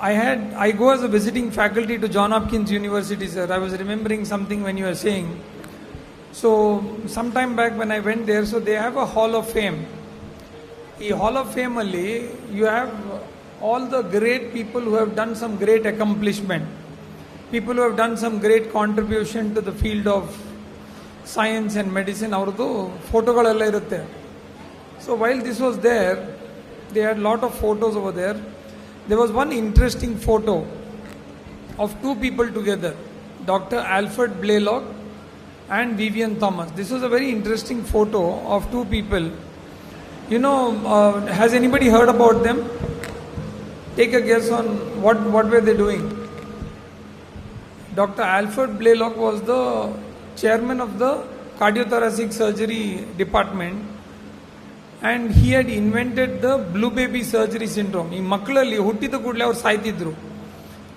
I go as a visiting faculty to Johns Hopkins University, sir. I was remembering something when you were saying. So, some time back when I went there, so they have a Hall of Fame. In Hall of Fame, you have all the great people who have done some great accomplishment. People who have done some great contribution to the field of science and medicine, ಅವ್ರದ್ದು ಫೋಟೋಗಳೆಲ್ಲ ಇರುತ್ತೆ. So while this was there, they had lot of photos over there. There was one interesting photo of two people together, Dr. Alfred Blaylock and Vivian Thomas. This was a very interesting photo of two people. Has anybody heard about them? Take a guess on what were they doing. Dr. Alfred Blaylock was the chairman of the cardiothoracic surgery department, and he had invented the blue baby surgery syndrome. ಈ ಮಕ್ಕಳಲ್ಲಿ ಹುಟ್ಟಿದ ಕೂಡಲೇ ಅವರು ಸಾಯ್ತಿದ್ರು.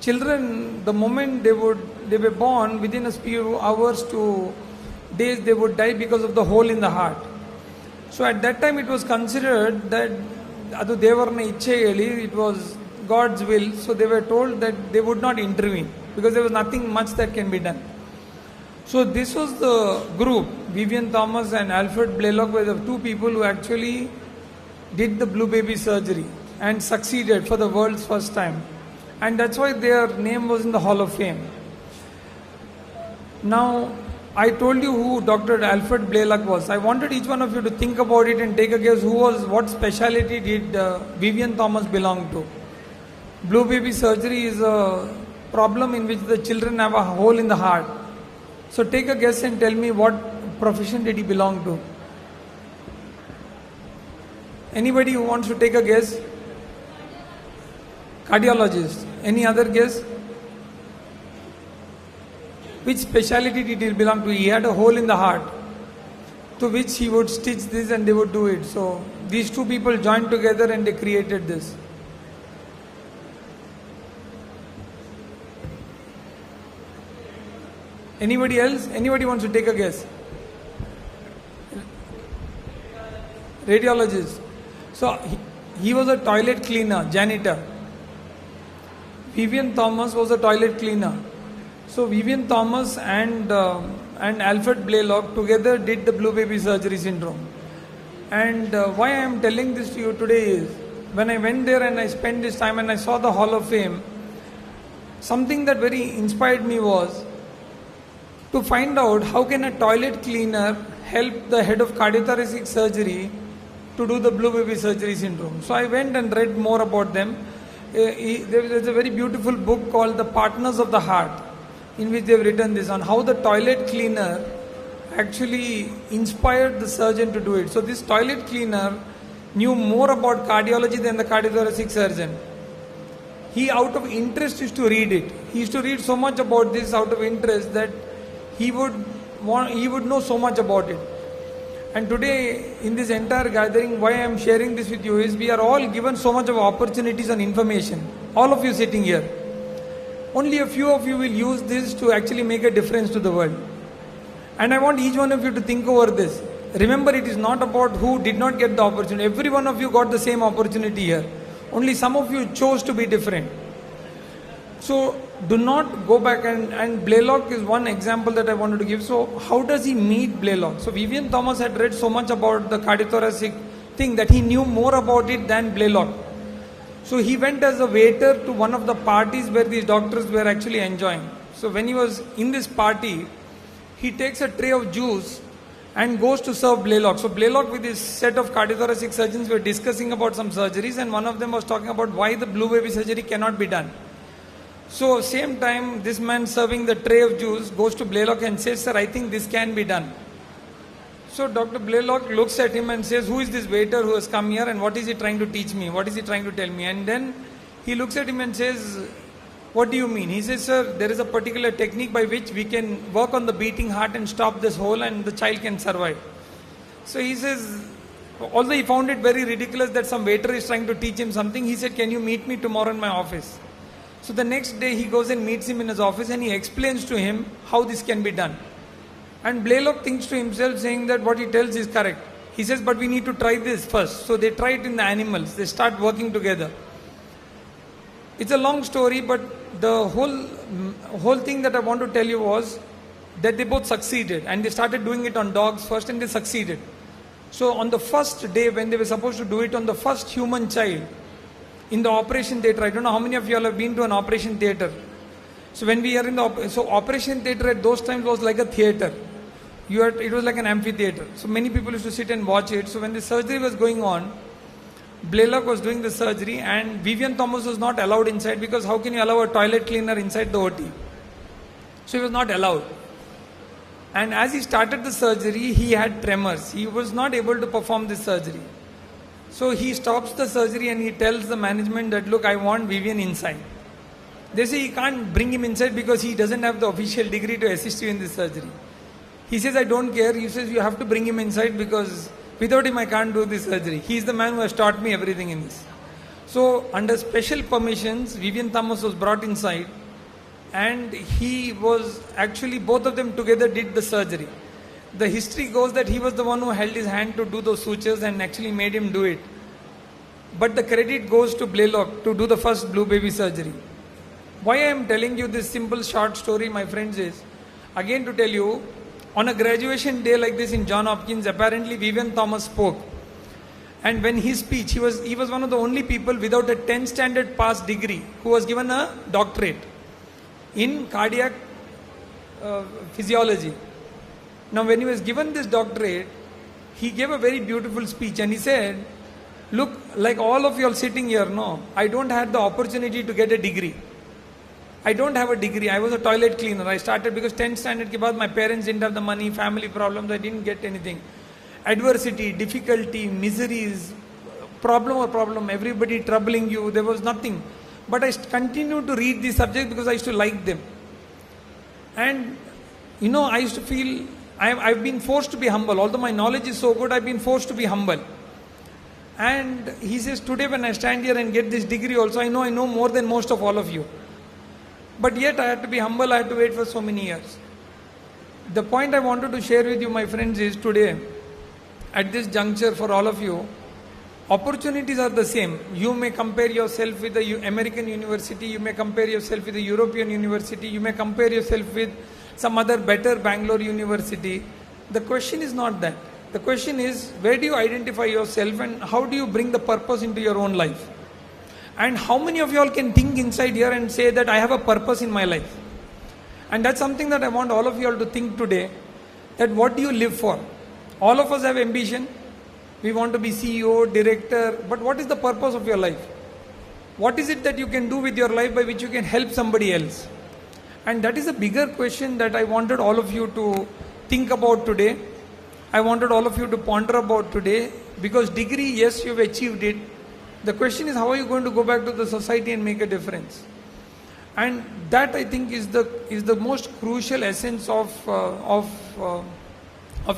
Children, the moment they were born, within a few hours to days they would die because of the hole in the heart. So at that time it was considered that adu devarna ichche heli, it was God's will, so they were told that they would not intervene because there was nothing much that can be done. So this was the group. Vivian Thomas and Alfred Blaylock were the two people who actually did the blue baby surgery and succeeded for the world's first time. And that's why their name was in the Hall of Fame. Now, I told you who Dr. Alfred Blaylock was. I wanted each one of you to think about it and take a guess what specialty did Vivian Thomas belong to. Blue baby surgery is a problem in which the children have a hole in the heart. So take a guess and tell me what profession did he belong to. Anybody who wants to take a guess? Cardiologist. Any other guess? Which specialty did he belong to? He had a hole in the heart, to which he would stitch this and they would do it. So these two people joined together and they created this. Anybody else? Anybody wants to take a guess? Radiologist. So he was a toilet cleaner, janitor. Vivian Thomas was a toilet cleaner. So Vivian Thomas and Alfred Blaylock together did the blue baby surgery syndrome. And why I am telling this to you today is, when I went there and I spent this time and I saw the Hall of Fame, something that very inspired me was to find out how can a toilet cleaner help the head of cardiothoracic surgery to do the blue baby surgery syndrome. So I went and read more about them. There's a very beautiful book called The Partners of the Heart, in which they've written this on how the toilet cleaner actually inspired the surgeon to do it. So this toilet cleaner knew more about cardiology than the cardiothoracic surgeon. He, out of interest, used to read it. He used to read so much about this out of interest that he would know so much about it. And today, in this entire gathering, why I am sharing this with you is we are all given so much of opportunities and information. All of you sitting here. Only a few of you will use this to actually make a difference to the world. And I want each one of you to think over this. Remember, it is not about who did not get the opportunity. Every one of you got the same opportunity here. Only some of you chose to be different. So do not go back and Blaylock is one example that I wanted to give. So how does he meet Blaylock? So Vivian Thomas had read so much about the cardiothoracic thing that he knew more about it than Blaylock. So he went as a waiter to one of the parties where these doctors were actually enjoying. So when he was in this party, he takes a tray of juice and goes to serve Blaylock. So Blaylock with his set of cardiothoracic surgeons were discussing about some surgeries, and one of them was talking about why the blue baby surgery cannot be done. So same time, this man serving the tray of juice goes to Blaylock and says, "Sir, I think this can be done." So Dr. Blaylock looks at him and says, "Who is this waiter who has come here and what is he trying to teach me? What is he trying to tell me?" And then he looks at him and says, "What do you mean?" He says, "Sir, there is a particular technique by which we can work on the beating heart and stop this hole and the child can survive." So he says, although he found it very ridiculous that some waiter is trying to teach him something, he said, "Can you meet me tomorrow in my office?" So the next day he goes and meets him in his office and he explains to him how this can be done. And Blaylock thinks to himself, saying that what he tells is correct. He says, "But we need to try this first." So they try it in the animals. They start working together. It's a long story, but the whole thing that I want to tell you was that they both succeeded, and they started doing it on dogs first and they succeeded. So on the first day when they were supposed to do it on the first human child in the operation theatre, I don't know how many of you all have been to an operation theatre. So when we are in the operation theatre at those times was like a theatre. It was like an amphitheatre. So many people used to sit and watch it. So when the surgery was going on, Blaylock was doing the surgery and Vivian Thomas was not allowed inside, because how can you allow a toilet cleaner inside the OT? So he was not allowed. And as he started the surgery, he had tremors. He was not able to perform this surgery. So he stops the surgery and he tells the management that, "Look, I want Vivian inside." They say he can't bring him inside because he doesn't have the official degree to assist you in this surgery. He says, "I don't care." He says, "You have to bring him inside because without him I can't do this surgery. He's the man who has taught me everything in this." So under special permissions, Vivian Thomas was brought inside and he was actually, both of them together did the surgery. The history goes that he was the one who held his hand to do those sutures and actually made him do it. But the credit goes to Blaylock to do the first blue baby surgery. Why I am telling you this simple short story, my friends, is again to tell you, on a graduation day like this in Johns Hopkins, apparently Vivian Thomas spoke. And when his speech, he was one of the only people without a 10th standard pass degree who was given a doctorate in cardiac physiology. Now when he was given this doctorate, he gave a very beautiful speech and he said, "Look, like all of you all sitting here, no, I don't have the opportunity to get a degree. I don't have a degree. I was a toilet cleaner. I started because 10th standard ke baad my parents didn't have the money, family problems, I didn't get anything. Adversity, difficulty, miseries, problem, everybody troubling you, there was nothing. But I continued to read these subjects because I used to like them. And I used to feel, I've been forced to be humble. Although my knowledge is so good, I've been forced to be humble." And he says, "Today when I stand here and get this degree also, I know more than most of all of you. But yet I had to be humble, I had to wait for so many years." The point I wanted to share with you, my friends, is today, at this juncture for all of you, opportunities are the same. You may compare yourself with the American university, you may compare yourself with the European university, you may compare yourself with some other better Bangalore university. The question is not that. The question is, where do you identify yourself and how do you bring the purpose into your own life? And how many of you all can think inside here and say that I have a purpose in my life? And that's something that I want all of you all to think today, that what do you live for? All of us have ambition. We want to be CEO, director, but what is the purpose of your life? What is it that you can do with your life by which you can help somebody else? And that is a bigger question that I wanted all of you to think about today. I wanted all of you to ponder about today, because degree, yes, you've achieved it. The question is, how are you going to go back to the society and make a difference? And that, I think, is the most crucial essence of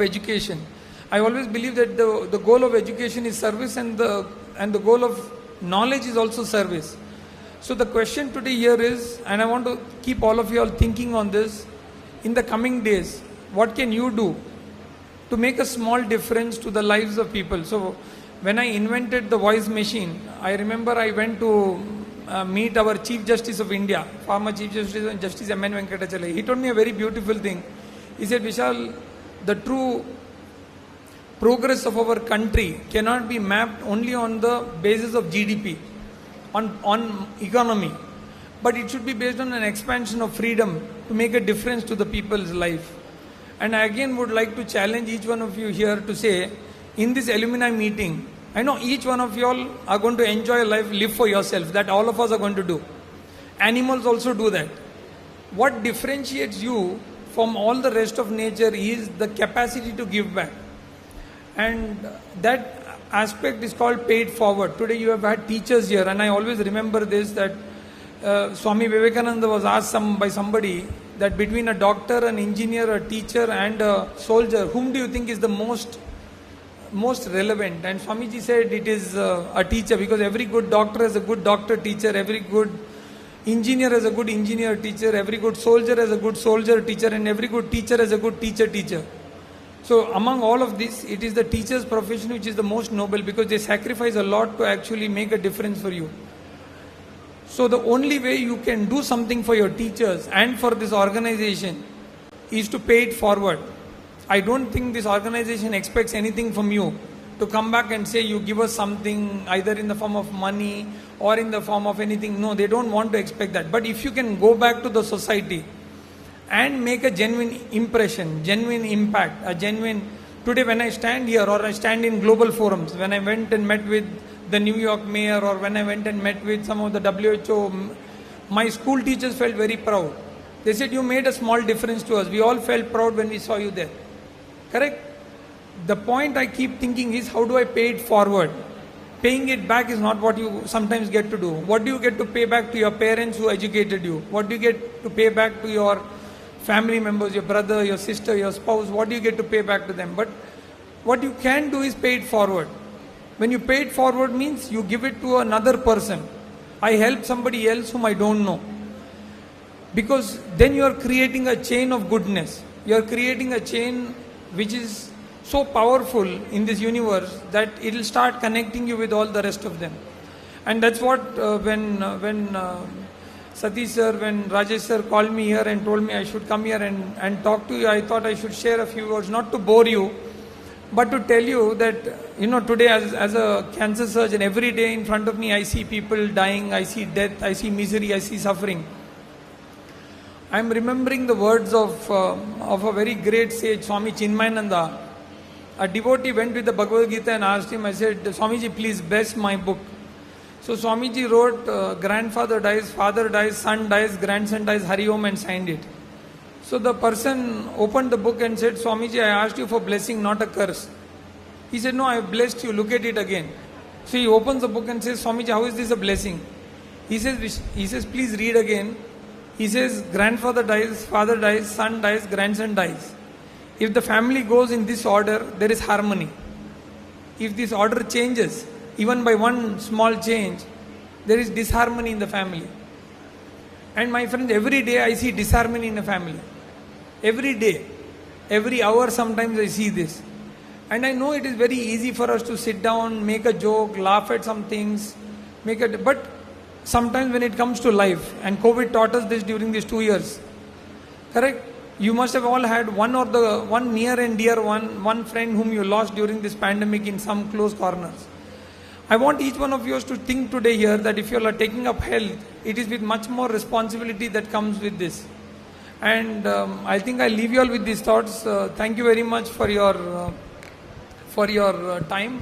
education. I always believe that the goal of education is service, and the goal of knowledge is also service. So the question today here is, and I want to keep all of you all thinking on this, in the coming days, what can you do to make a small difference to the lives of people? So when I invented the voice machine, I remember I went to meet our Chief Justice of India, former Chief Justice, Justice M.N. Venkatachalai. He told me a very beautiful thing. He said, Vishal, the true progress of our country cannot be mapped only on the basis of GDP, on economy, but it should be based on an expansion of freedom to make a difference to the people's life. And I again would like to challenge each one of you here to say, in this alumni meeting, I know each one of you all are going to enjoy life, live for yourself. That all of us are going to do. Animals also do that. What differentiates you from all the rest of nature is the capacity to give back. And that aspect is called paid forward. Today you have had teachers here, and I always remember this, that Swami Vivekananda was asked by somebody that between a doctor, an engineer, a teacher and a soldier, whom do you think is the most relevant? And Swamiji said it is a teacher, because every good doctor has a good doctor teacher, every good engineer has a good engineer teacher, every good soldier has a good soldier teacher, and every good teacher has a good teacher. So among all of this, it is the teacher's profession which is the most noble, because they sacrifice a lot to actually make a difference for you. So the only way you can do something for your teachers and for this organization is to pay it forward. I don't think this organization expects anything from you to come back and say you give us something either in the form of money or in the form of anything. No, they don't want to expect that. But if you can go back to the society and make a genuine impression, genuine impact, today when I stand here or I stand in global forums, when I went and met with the New York mayor or when I went and met with some of the WHO, my school teachers felt very proud. They said, you made a small difference to us. We all felt proud when we saw you there. Correct? The point I keep thinking is, how do I pay it forward? Paying it back is not what you sometimes get to do. What do you get to pay back to your parents who educated you? What do you get to pay back to your family members, your brother, your sister, your spouse? What do you get to pay back to them? But what you can do is pay it forward. When you pay it forward means you give it to another person. I help somebody else whom I don't know. Because then you are creating a chain of goodness. You are creating a chain which is so powerful in this universe that it will start connecting you with all the rest of them. And that's what when Satish sir, when Rajesh sir called me here and told me I should come here and talk to you, I thought I should share a few words, not to bore you, but to tell you that, today as a cancer surgeon, every day in front of me I see people dying, I see death, I see misery, I see suffering. I am remembering the words of a very great sage, Swami Chinmayananda. A devotee went with the Bhagavad Gita and asked him, I said, Swamiji, please bless my book. So Swamiji wrote, grandfather dies, father dies, son dies, grandson dies, Hari Om, and signed it. So the person opened the book and said, Swamiji, I asked you for blessing, not a curse. He said, no, I have blessed you, look at it again. So he opens the book and says, Swamiji, how is this a blessing? He says, please read again. He says, grandfather dies, father dies, son dies, grandson dies. If the family goes in this order, there is harmony. If this order changes, even by one small change, there is disharmony in the family. And my friends, every day I see disharmony in a family. Every day, every hour sometimes I see this. And I know it is very easy for us to sit down, make a joke, laugh at some things, but sometimes when it comes to life, and COVID taught us this during these 2 years, correct? you must have all had one near and dear one friend whom you lost during this pandemic in some close corners. I want each one of you to think today here that if you are taking up health, it is with much more responsibility that comes with this. And I think I leave you all with these thoughts. Thank you very much for your time.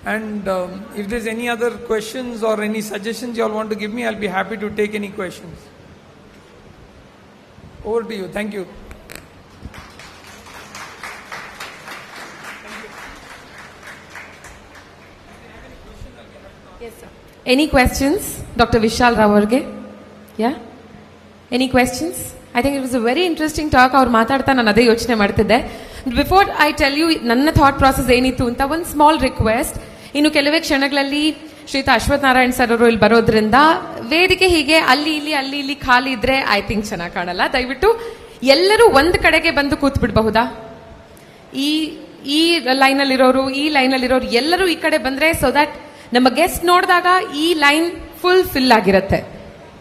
And if there's any other questions or any suggestions you all want to give me, I'll be happy to take any questions. Over to you. Thank you. Yes, sir. Any questions, Dr. Vishal Rao avarge? Yeah? Any questions? I think it was a very interesting talk. ಅವ್ರು ಮಾತಾಡ್ತಾ ನಾನು ಅದೇ ಯೋಚನೆ ಮಾಡ್ತಿದ್ದೆ. Before I tell you ನನ್ನ thought process ಏನಿತ್ತು ಅಂತ ಒಂದು ಸ್ಮಾಲ್ ರಿಕ್ವೆಸ್ಟ್. ಇನ್ನು ಕೆಲವೇ ಕ್ಷಣಗಳಲ್ಲಿ ಶ್ರೀಯುತ ಅಶ್ವಥ್ ನಾರಾಯಣ್ ಸರ್ ಅವರು ಇಲ್ಲಿ ಬರೋದ್ರಿಂದ ವೇದಿಕೆ ಹೀಗೆ ಅಲ್ಲಿ ಇಲ್ಲಿ ಖಾಲಿ ಇದ್ರೆ ಐ ಥಿಂಕ್ ಚೆನ್ನಾಗಿ ಕಾಣಲ್ಲ. ದಯವಿಟ್ಟು ಎಲ್ಲರೂ ಒಂದ್ ಕಡೆಗೆ ಬಂದು ಕೂತ್ ಬಿಡಬಹುದಾ? ಈ ಲೈನಲ್ಲಿರೋರು ಎಲ್ಲರೂ ಈ ಕಡೆ ಬಂದ್ರೆ ಸೊ ದಟ್ ನಮ್ಮ ಗೆಸ್ಟ್ ನೋಡಿದಾಗ ಈ ಲೈನ್ ಫಿಲ್ ಆಗಿರುತ್ತೆ.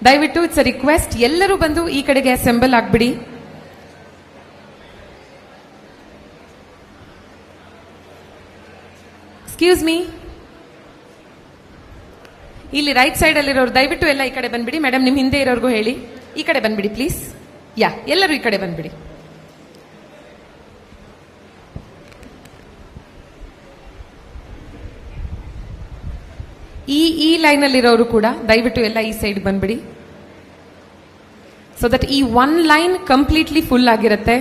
ದಯವಿಟ್ಟು ಇಟ್ಸ್ ಅ ರಿಕ್ವೆಸ್ಟ್, ಎಲ್ಲರೂ ಬಂದು ಈ ಕಡೆಗೆ ಅಸೆಂಬಲ್ ಆಗ್ಬಿಡಿ. ಎಕ್ಸ್ಕ್ಯೂಸ್ ಮೀ, ಇಲ್ಲಿ ರೈಟ್ ಸೈಡ್ ಅಲ್ಲಿರೋರು ದಯವಿಟ್ಟು ಎಲ್ಲ ಈ ಕಡೆ ಬಂದ್ಬಿಡಿ. ಮೇಡಮ್, ನಿಮ್ ಹಿಂದೆ ಇರೋರ್ಗೂ ಹೇಳಿ ಈ ಕಡೆ ಬಂದ್ಬಿಡಿ ಪ್ಲೀಸ್. ಎಲ್ಲರೂ ಈ ಕಡೆ ಬಂದ್ಬಿಡಿ. ಈ ಲೈನ್ ಅಲ್ಲಿರೋರು ಕೂಡ ದಯವಿಟ್ಟು ಎಲ್ಲ ಈ ಸೈಡ್ ಬಂದ್ಬಿಡಿ. ಸೊ ದಟ್ ಈ ಒನ್ ಲೈನ್ ಕಂಪ್ಲೀಟ್ಲಿ ಫುಲ್ ಆಗಿರುತ್ತೆ.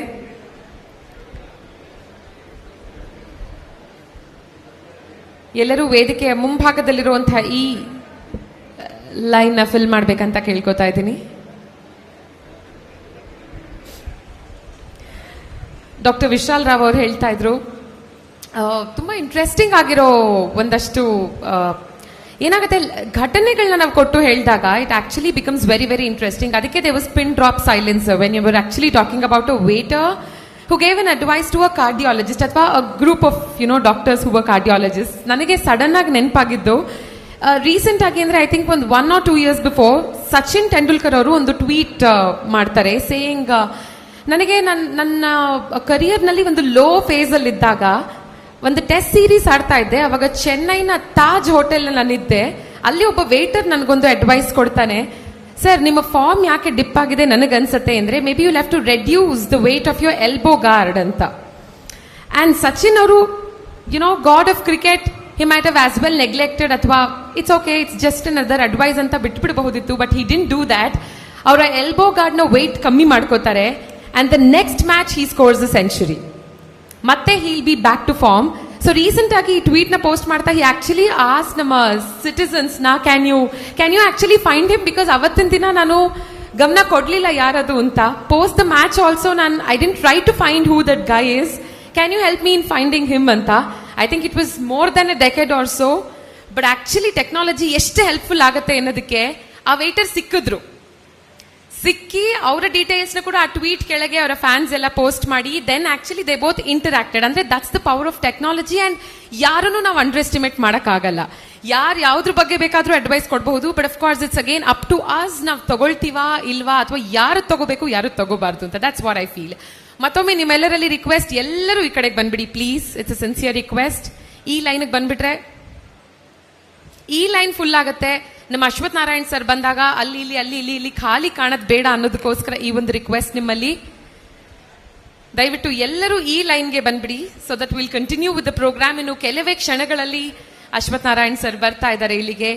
ಎಲ್ಲರೂ ವೇದಿಕೆಯ ಮುಂಭಾಗದಲ್ಲಿರುವಂತಹ ಈ ಲೈನ್ ನ ಫಿಲ್ ಮಾಡ್ಬೇಕಂತ ಕೇಳ್ಕೊತಾ ಇದ್ದೀನಿ. ಡಾಕ್ಟರ್ ವಿಶಾಲ್ ರಾವ್ ಅವರು ಹೇಳ್ತಾ ಇದ್ರು, ತುಂಬಾ ಇಂಟ್ರೆಸ್ಟಿಂಗ್ ಆಗಿರೋ ಒಂದಷ್ಟು ಏನಾಗುತ್ತೆ ಘಟನೆಗಳನ್ನ ನಾವು ಕೊಟ್ಟು ಹೇಳಿದಾಗ it actually becomes very very interesting. ಅದಕ್ಕೆ there was pin drop silence when you were actually talking about a waiter who gave an advice to a cardiologist ಅಥವಾ a group of doctors who were cardiologists. ನನಗೆ sudden ಆಗಿ ನೆನಪಾಗಿದ್ದು recent ಆಗಿ ಅಂದ್ರೆ I think ಒಂದು 1 or 2 years before Sachin Tendulkar ಅವರು ಒಂದು tweet ಮಾಡ್ತಾರೆ saying, ನನಗೆ ನನ್ನ ಕರಿಯರ್ ನಲ್ಲಿ ಒಂದು ಲೋ ಫೇಸ್ ಅಲ್ಲಿ ಇದ್ದಾಗ ಒಂದು ಟೆಸ್ಟ್ ಸೀರೀಸ್ ಆಡ್ತಾ ಇದ್ದೆ. ಅವಾಗ ಚೆನ್ನೈನ ತಾಜ್ ಹೋಟೆಲ್ ನಾನಿದ್ದೆ. ಅಲ್ಲಿ ಒಬ್ಬ ವೇಟರ್ ನನಗೊಂದು ಅಡ್ವೈಸ್ ಕೊಡ್ತಾನೆ, ಸರ್ ನಿಮ್ಮ ಫಾರ್ಮ್ ಯಾಕೆ ಡಿಪ್ ಆಗಿದೆ ನನಗನ್ಸತ್ತೆ ಅಂದ್ರೆ maybe you have to reduce the weight of your elbow guard ಅಂತ. ಅಂಡ್ ಸಚಿನ್ ಅವರು god of cricket, he might have as well neglected ಅಥವಾ it's okay it's just another advice ಅಂತ ಬಿಟ್ಬಿಡಬಹುದಿತ್ತು. But he didn't do that. ಅವರ elbow guard ನ weight ಕಮ್ಮಿ ಮಾಡ್ಕೋತಾರೆ and the next match he scores a century. ಮತ್ತೆ he'll be back to form. So recent ಆಗಿ ಈ ಟ್ವೀಟ್ ನ ಪೋಸ್ಟ್ ಮಾಡ್ತಾ ಹಿ ಆಕ್ಚುಲಿ ಆಸ್ ನಮ್ಮ ಸಿಟಿಸನ್ಸ್ ನ can you actually find him, because ಅವತ್ತಿನ ದಿನ ನಾನು ಗಮನ ಕೊಡ್ಲಿಲ್ಲ ಯಾರದು ಅಂತ. Post the match also I didn't try to find who that guy is. Can you help me in finding him ಅಂತ. I think it was more than a decade or so. But actually technology ಎಷ್ಟು helpful ಆಗುತ್ತೆ ಅನ್ನೋದಕ್ಕೆ ಆ water ಸಿಕ್ಕಿ ಅವರ details ನ ಕೂಡ ಆ ಟ್ವೀಟ್ ಕೆಳಗೆ ಅವರ ಫ್ಯಾನ್ಸ್ ಎಲ್ಲ ಪೋಸ್ಟ್ ಮಾಡಿ ದೆನ್ ಆಕ್ಚುಲಿ ದೇ ಬೋತ್ ಇಂಟರಾಕ್ಟೆಡ್. ಅಂದ್ರೆ that's the power of technology. And ಯಾರನ್ನು ನಾವು ಅಂಡರ್ ಎಸ್ಟಿಮೇಟ್ ಮಾಡಕ್ ಆಗಲ್ಲ. ಯಾವ್ದ್ರ ಬಗ್ಗೆ ಬೇಕಾದ್ರೂ ಅಡ್ವೈಸ್ ಕೊಡಬಹುದು. But of course it's again up to us, ನಾವು ತಗೊಳ್ತೀವಾ ಇಲ್ವಾ ಅಥವಾ ಯಾರು ತಗೋಬೇಕು ಯಾರು ತಗೋಬಾರ್ದು ಅಂತ. That's what I feel. ಮತ್ತೊಮ್ಮೆ ನಿಮ್ಮೆಲ್ಲರಲ್ಲಿ ರಿಕ್ವೆಸ್ಟ್, ಎಲ್ಲರೂ ಈ ಕಡೆಗೆ ಬಂದ್ಬಿಡಿ please. It's a sincere request. ಈ ಲೈನ್ಗೆ ಬಂದ್ಬಿಟ್ರೆ ಈ ಲೈನ್ ಫುಲ್ ಆಗುತ್ತೆ. ನಮ್ಮ ಅಶ್ವಥ್ ನಾರಾಯಣ್ ಸರ್ ಬಂದಾಗ ಅಲ್ಲಿ ಇಲ್ಲಿ ಖಾಲಿ ಕಾಣದ್ ಬೇಡ ಅನ್ನೋದಕ್ಕೋಸ್ಕರ ಈ ಒಂದು ರಿಕ್ವೆಸ್ಟ್ ನಿಮ್ಮಲ್ಲಿ. ದಯವಿಟ್ಟು ಎಲ್ಲರೂ ಈ ಲೈನ್ಗೆ ಬಂದ್ಬಿಡಿ so that will continue with the programme. ಇನ್ನು ಕೆಲವೇ ಕ್ಷಣಗಳಲ್ಲಿ ಅಶ್ವಥ್ ನಾರಾಯಣ್ ಸರ್ ಬರ್ತಾ ಇದ್ದಾರೆ ಇಲ್ಲಿಗೆ.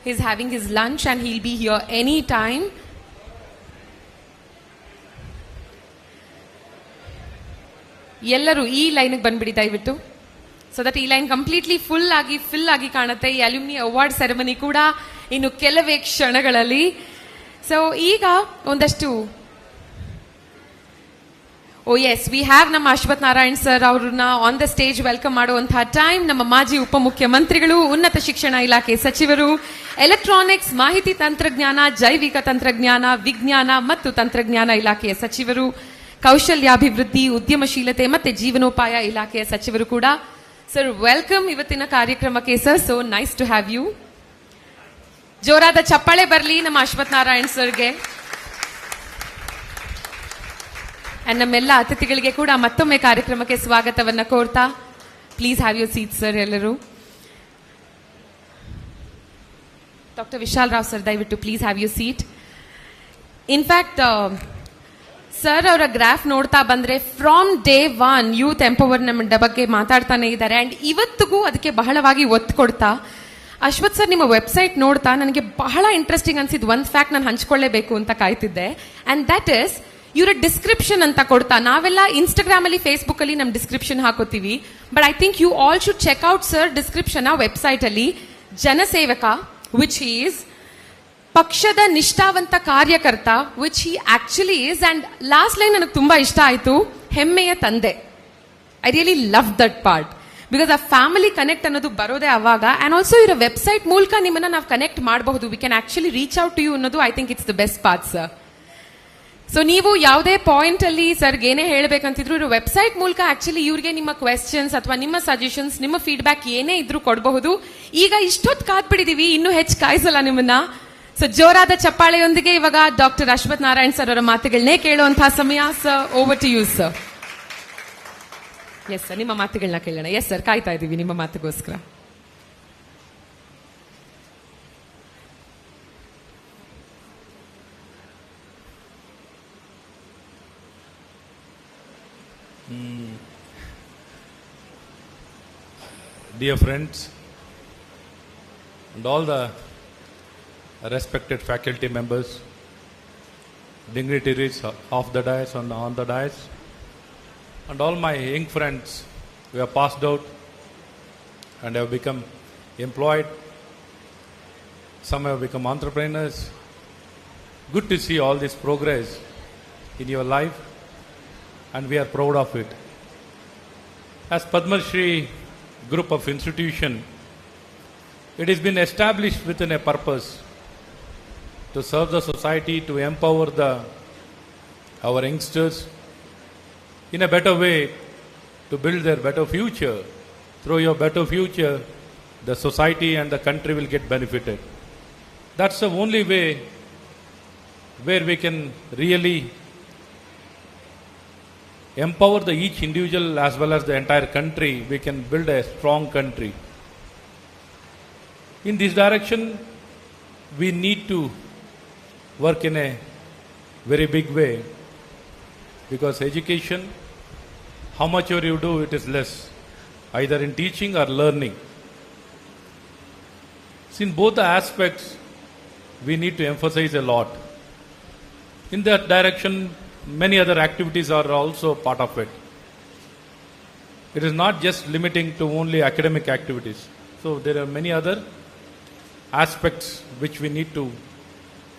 He is having his lunch and he'll be here any time. ಎಲ್ಲರೂ ಈ ಲೈನ್ಗೆ ಬಂದ್ಬಿಡಿ ದಯವಿಟ್ಟು ಸೊ ದಟ್ ಈ ಲೈನ್ ಕಂಪ್ಲೀಟ್ಲಿ ಫಿಲ್ ಆಗಿ ಕಾಣುತ್ತೆ. ಈ ಅಲ್ಯೂಮ್ನಿ ಅವಾರ್ಡ್ ಸೆರೆಮನಿ ಕೂಡ ಇನ್ನು ಕೆಲವೇ ಕ್ಷಣಗಳಲ್ಲಿ. ಸೊ ಈಗ ಒಂದಷ್ಟು ಎಸ್ ವಿ ಹ್ಯಾವ್ ನಮ್ಮ ಅಶ್ವಥ್ ನಾರಾಯಣ್ ಸರ್ ಅವ್ರನ್ನ ಆನ್ ದ ಸ್ಟೇಜ್ ವೆಲ್ಕಮ್ ಮಾಡುವಂತಹ ಟೈಮ್. ನಮ್ಮ ಮಾಜಿ ಉಪಮುಖ್ಯಮಂತ್ರಿಗಳು, ಉನ್ನತ ಶಿಕ್ಷಣ ಇಲಾಖೆ ಸಚಿವರು, ಎಲೆಕ್ಟ್ರಾನಿಕ್ಸ್, ಮಾಹಿತಿ ತಂತ್ರಜ್ಞಾನ, ಜೈವಿಕ ತಂತ್ರಜ್ಞಾನ, ವಿಜ್ಞಾನ ಮತ್ತು ತಂತ್ರಜ್ಞಾನ ಇಲಾಖೆಯ ಸಚಿವರು, ಕೌಶಲ್ಯಾಭಿವೃದ್ಧಿ, ಉದ್ಯಮಶೀಲತೆ ಮತ್ತೆ ಜೀವನೋಪಾಯ ಇಲಾಖೆಯ ಸಚಿವರು ಕೂಡ. ಸರ್ ವೆಲ್ಕಮ್ ಇವತ್ತಿನ ಕಾರ್ಯಕ್ರಮಕ್ಕೆ sir. So nice to have you. ಜೋರಾದ ಚಪ್ಪಾಳೆ ಬರಲಿ ನಮ್ಮ ಅಶ್ವಥ್ ನಾರಾಯಣ್ ಸರ್ಗೆ. ಅಂಡ್ ನಮ್ಮೆಲ್ಲ ಅತಿಥಿಗಳಿಗೆ ಕೂಡ ಮತ್ತೊಮ್ಮೆ ಕಾರ್ಯಕ್ರಮಕ್ಕೆ ಸ್ವಾಗತವನ್ನ ಕೋರ್ತಾ please have your seat sir. ಎಲ್ಲರೂ ಡಾಕ್ಟರ್ ವಿಶಾಲ್ ರಾವ್ ಸರ್ ದಯವಿಟ್ಟು please have your seat. In fact sir ಅವರ ಗ್ರಾಫ್ ನೋಡ್ತಾ ಬಂದ್ರೆ ಫ್ರಾಮ್ ಡೇ 1 ಯೂತ್ ಎಂಪವರ್ಮೆಂಟ್ ಬಗ್ಗೆ ಮಾತಾಡ್ತಾನೆ ಇದ್ದಾರೆ ಅಂಡ್ ಇವತ್ತಿಗೂ ಅದಕ್ಕೆ ಬಹಳವಾಗಿ ಒತ್ತು ಕೊಡ್ತಾ. ಅಶ್ವಥ್ ಸರ್ ನಿಮ್ಮ ವೆಬ್ಸೈಟ್ ನೋಡ್ತಾ ನನಗೆ ಬಹಳ ಇಂಟ್ರೆಸ್ಟಿಂಗ್ ಅನ್ಸಿದ್ ಒಂದು ಫ್ಯಾಕ್ಟ್ ನಾನು ಹಂಚ್ಕೊಳ್ಳೇಬೇಕು ಅಂತ ಕಾಯ್ತಿದ್ದೆ ಅಂಡ್ ದಟ್ ಇಸ್ ಇವರ ಡಿಸ್ಕ್ರಿಪ್ಷನ್ ಅಂತ ಕೊಡ್ತಾ. ನಾವೆಲ್ಲ ಇನ್ಸ್ಟಾಗ್ರಾಮ್ ಅಲ್ಲಿ ಫೇಸ್ಬುಕ್ ಅಲ್ಲಿ ನಮ್ ಡಿಸ್ಕ್ರಿಪ್ಷನ್ ಹಾಕೋತೀವಿ, but I think you all should check out sir description website ಅಲ್ಲಿ. ಜನಸೇವಕ ವಿಚ್ ಈಸ್ ಪಕ್ಷದ ನಿಷ್ಠಾವಂತ ಕಾರ್ಯಕರ್ತ which he actually is. And last line ನನಗೆ ತುಂಬಾ ಇಷ್ಟ ಆಯ್ತು, ಹೆಮ್ಮೆಯ ತಂದೆ. I really love that part because ಆ ಫ್ಯಾಮಿಲಿ ಕನೆಕ್ಟ್ ಅನ್ನೋದು ಬರೋದೇ ಅವಾಗ. ಅಂಡ್ ಆಲ್ಸೋ ಇವರ ವೆಬ್ಸೈಟ್ ಮೂಲಕ ನಿಮ್ಮನ್ನ ನಾವು ಕನೆಕ್ಟ್ ಮಾಡಬಹುದು, we can actually reach out to you ಅನ್ನೋದು I think it's the best part sir. So ನೀವು ಯಾವುದೇ ಪಾಯಿಂಟ್ ಅಲ್ಲಿ ಸರ್ಗೆ ಏನೇ ಹೇಳ್ಬೇಕಂತಿದ್ರು ಇವ್ರ ವೆಬ್ಸೈಟ್ ಮೂಲಕ ಆಕ್ಚುಲಿ ಇವ್ರಿಗೆ ನಿಮ್ಮ ಕ್ವೆಶ್ಚನ್ಸ್ ಅಥವಾ ನಿಮ್ಮ ಸಜೆಷನ್ಸ್ ನಿಮ್ಮ ಫೀಡ್ಬ್ಯಾಕ್ ಏನೇ ಇದ್ರೂ ಕೊಡಬಹುದು. ಈಗ ಇಷ್ಟೊತ್ತು ಕಾದ್ಬಿಟ್ಟಿದೀವಿ, ಇನ್ನೂ ಹೆಚ್ಚು ಕಾಯಿಸಲ್ಲ ನಿಮ್ಮನ್ನ. ಸೊ ಜೋರಾದ ಚಪ್ಪಾಳೆಯೊಂದಿಗೆ ಇವಾಗ ಡಾಕ್ಟರ್ ಅಶ್ವಥ್ ನಾರಾಯಣ್ ಸರ್ ಅವರ ಮಾತುಗಳನ್ನೇ ಕೇಳುವಂತಹ ಸಮಯ. Sir over to you sir. Yes sir, ನಿಮ್ಮ ಮಾತುಗಳನ್ನ ಕೇಳೋಣ. ಎಸ್ ಸರ್, ಕಾಯ್ತಾ ಇದ್ದೀವಿ ನಿಮ್ಮ ಮಾತುಗೋಸ್ಕರ. Dear friends and all the respected faculty members, dignitaries of the dais and on the dais, and all my young friends who have passed out and have become employed, some have become entrepreneurs. Good to see all this progress in your life and we are proud of it. As Padmashree group of institution, it has been established within a purpose to serve the society, to empower our youngsters in a better way, to build their better future. Through your better future, the society and the country will get benefited. That's the only way where we can really empower each individual as well as the entire country. We can build a strong country. In this direction, we need to work in a very big way, because education, how much ever you do, it is less, either in teaching or learning. So in both the aspects, we need to emphasize a lot. In that direction, many other activities are also part of it. It is not just limiting to only academic activities. So there are many other aspects which we need to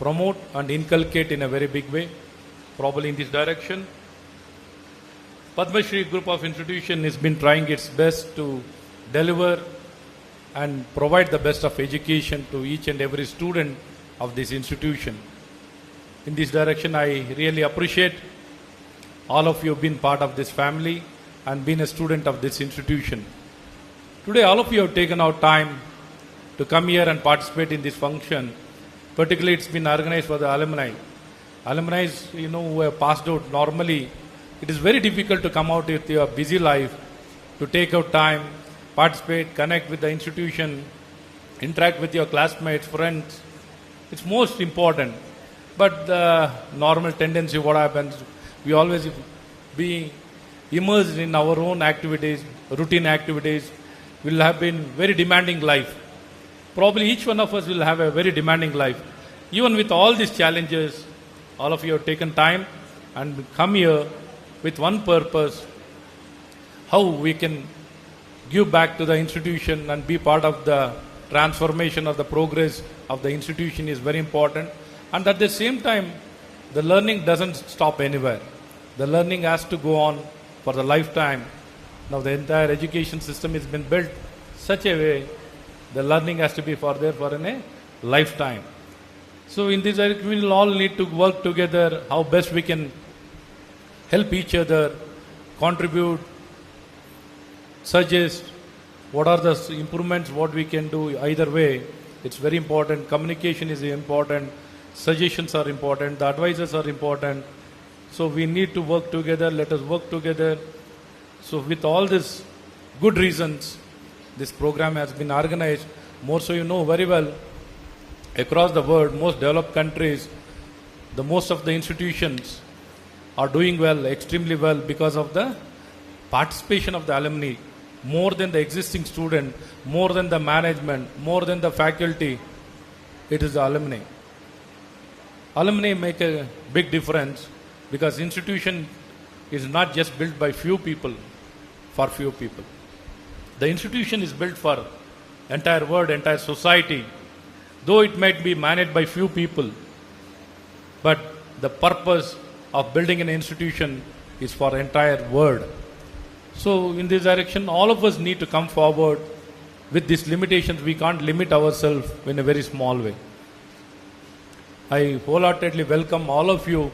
promote and inculcate in a very big way. Probably in this direction, Padmashree group of institution has been trying its best to deliver and provide the best of education to each and every student of this institution. In this direction, I really appreciate all of you have been part of this family and been a student of this institution. Today, all of you have taken out time to come here and participate in this function. Particularly, it's been organized for the alumni. Alumni, who have passed out, normally, it is very difficult to come out with your busy life, to take out time, participate, connect with the institution, interact with your classmates, friends. It's most important. But the normal tendency, what happens, we always be immersed in our own activities, routine activities. We'll have been very demanding life. Probably each one of us will have a very demanding life. Even with all these challenges, all of you have taken time and come here with one purpose, how we can give back to the institution and be part of the transformation of the progress of the institution is very important. And at the same time, the learning doesn't stop anywhere. The learning has to go on for the lifetime. Now the entire education system has been built such a way, the learning has to be for a lifetime. So in this direction, we will all need to work together, how best we can help each other, contribute, suggest what are the improvements, what we can do. Either way, it's very important. Communication is important. Suggestions are important. The advisors are important. So we need to work together. Let us work together. So with all these good reasons, this program has been organized. More so, you know very well, across the world, most developed countries, the most of the institutions are doing well, extremely well, because of the participation of the alumni, more than the existing student, more than the management, more than the faculty. It is the alumni. Alumni make a big difference, because institution is not just built by few people, for few people. The institution is built for entire world, entire society. Though it might be managed by few people, but the purpose of building an institution is for entire world. So in this direction, all of us need to come forward. With these limitations, we can't limit ourselves in a very small way. I wholeheartedly welcome all of you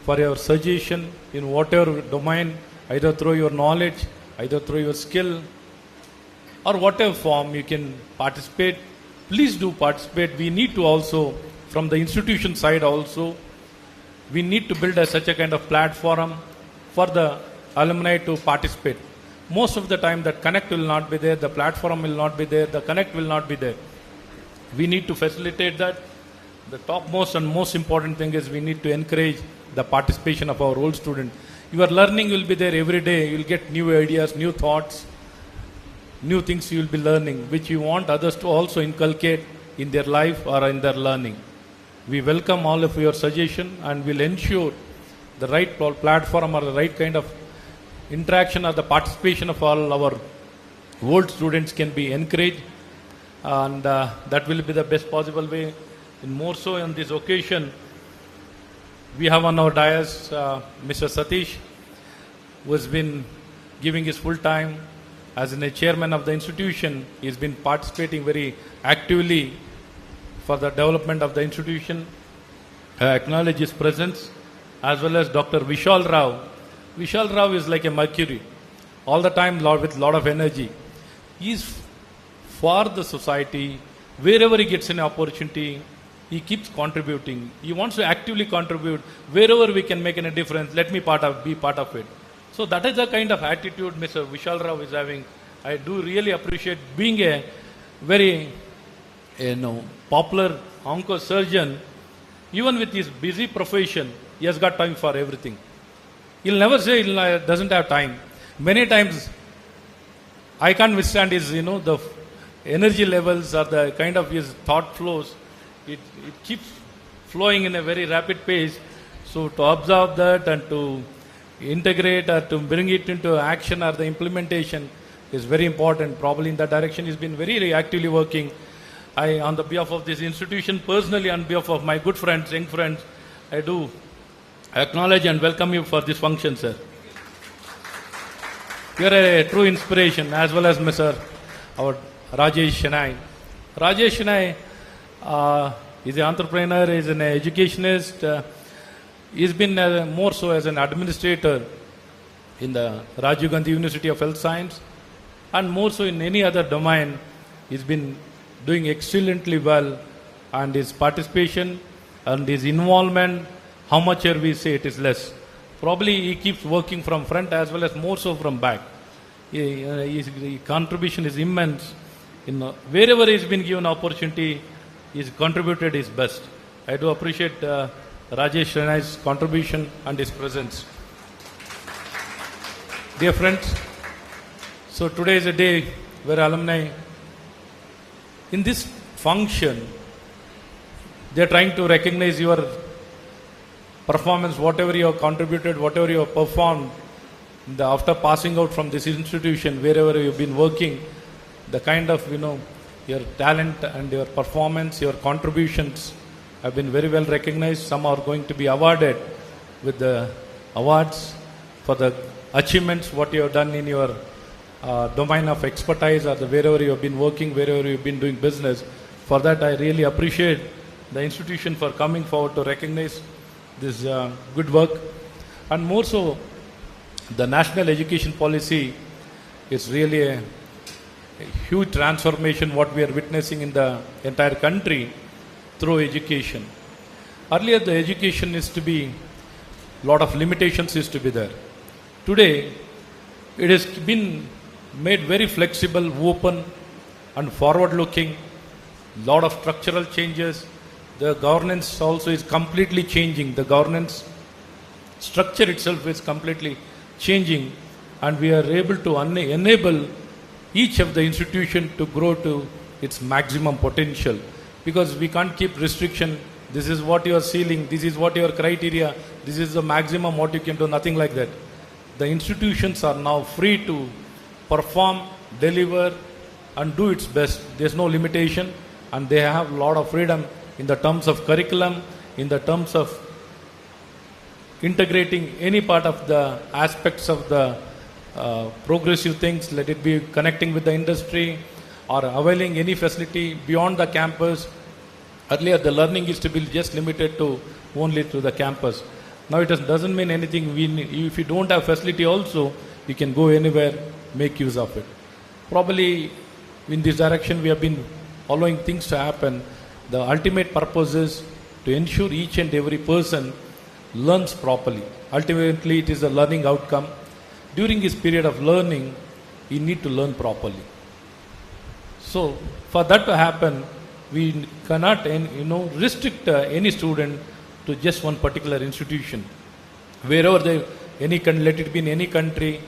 for your suggestion in whatever domain, either through your knowledge, either through your skill, or whatever form you can participate. Please do participate. We need to also, from the institution side also, we need to build such a kind of platform for the alumni to participate. Most of the time that connect will not be there, the platform will not be there, the connect will not be there. We need to facilitate that. The topmost and most important thing is we need to encourage the participation of our old students. Your learning will be there every day. You will get new ideas, new thoughts, new things you will be learning, which you want others to also inculcate in their life or in their learning. We welcome all of your suggestion and will ensure the right platform or the right kind of interaction or the participation of all our old students can be encouraged, and that will be the best possible way. And more so on this occasion, we have on our dais Mr. Satish, who has been giving his full time as a chairman of the institution. He has been participating very actively for the development of the institution. I acknowledge his presence, as well as Dr. Vishal Rao. Vishal Rao is like a Mercury, all the time with a lot of energy. He is for the society. Wherever he gets an opportunity, he keeps contributing. He wants to actively contribute. Wherever we can make a difference, let me be part of it. So that is the kind of attitude Mr. Vishal Rao is having. I do really appreciate being a very popular onco-surgeon. Even with his busy profession, he has got time for everything. He'll never say he doesn't have time. Many times, I can't withstand his, the energy levels or the kind of his thought flows. It keeps flowing in a very rapid pace. So to observe that and to integrate or to bring it into action or the implementation is very important. Probably in that direction he's been very actively working. I, on the behalf of this institution, personally on behalf of my good friends, young friends, I do acknowledge and welcome you for this function, sir. You are a true inspiration, as well as Mr. our Rajesh Shanai. Rajesh Shanai is an entrepreneur, is an educationist. He's been more so as an administrator in the Rajiv Gandhi University of Health Science, and more so in any other domain. He's been doing excellently well, and his participation and his involvement, how much here we say it is less. Probably he keeps working from front as well as more so from back. His contribution is immense. Wherever he's been given opportunity, he's contributed his best. I do appreciate Rajesh Ranai's contribution and his presence. Dear friends, so today is a day where alumni, in this function, they are trying to recognize your performance, whatever you have contributed, whatever you have performed, after passing out from this institution, wherever you have been working, the kind of, your talent and your performance, your contributions have been very well recognized. Some are going to be awarded with the awards for the achievements, what you have done in your domain of expertise, or wherever you have been working, wherever you have been doing business. For that, I really appreciate the institution for coming forward to recognize this good work. And more so, the national education policy is really a huge transformation what we are witnessing in the entire country through education. Earlier, the education is to be lot of limitations used to be there. Today, it has been made very flexible, open, and forward-looking. Lot of structural changes. The governance also is completely changing. The governance structure itself is completely changing, and we are able to enable each of the institution to grow to its maximum potential, because we can't keep restriction. This is what your ceiling, this is what your criteria, this is the maximum what you can do, nothing like that. The institutions are now free to perform, deliver, and do its best. There's no limitation, and they have a lot of freedom in the terms of curriculum, in the terms of integrating any part of the aspects of the progressive things, let it be connecting with the industry or availing any facility beyond the campus. Earlier, the learning used to be just limited to only to the campus. Now it doesn't mean anything. If you don't have facility also, you can go anywhere, make use of it. Probably in this direction we have been allowing things to happen. The ultimate purpose is to ensure each and every person learns properly. Ultimately, it is a learning outcome. During this period of learning, you need to learn properly. So, for that to happen, we cannot, restrict any student to just one particular institution. Wherever let it be in any country,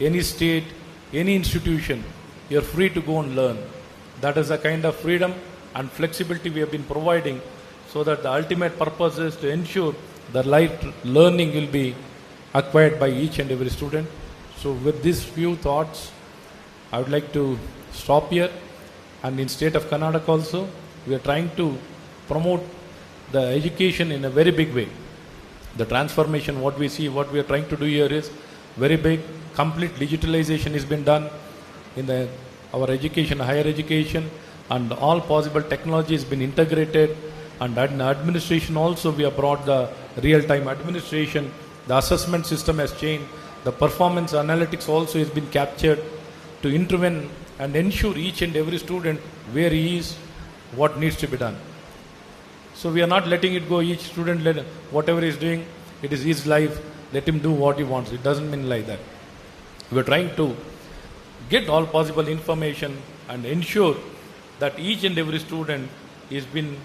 any state, any institution, you are free to go and learn. That is the kind of freedom and flexibility we have been providing, so that the ultimate purpose is to ensure the learning will be acquired by each and every student. So with these few thoughts, I would like to stop here. And in state of Karnataka also, we are trying to promote the education in a very big way. The transformation, what we see, what we are trying to do here is very big. Complete digitalization has been done in our education, higher education, and all possible technology has been integrated. And in administration also, we have brought the real-time administration. The assessment system has changed. The performance analytics also has been captured to intervene and ensure each and every student where he is, what needs to be done. So we are not letting it go. Each student, whatever he is doing, it is his life. Let him do what he wants. It doesn't mean like that. We are trying to get all possible information and ensure that each and every student is been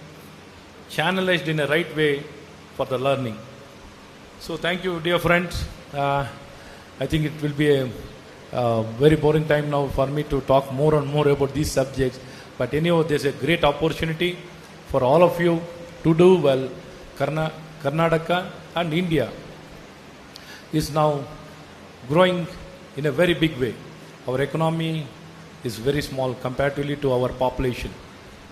channelized in a right way for the learning. So thank you, dear friends. I think it will be a very boring time now for me to talk more and more about these subjects. But anyhow, there's a great opportunity for all of you to do well. Karnataka and India is now growing in a very big way. Our economy is very small comparatively to our population.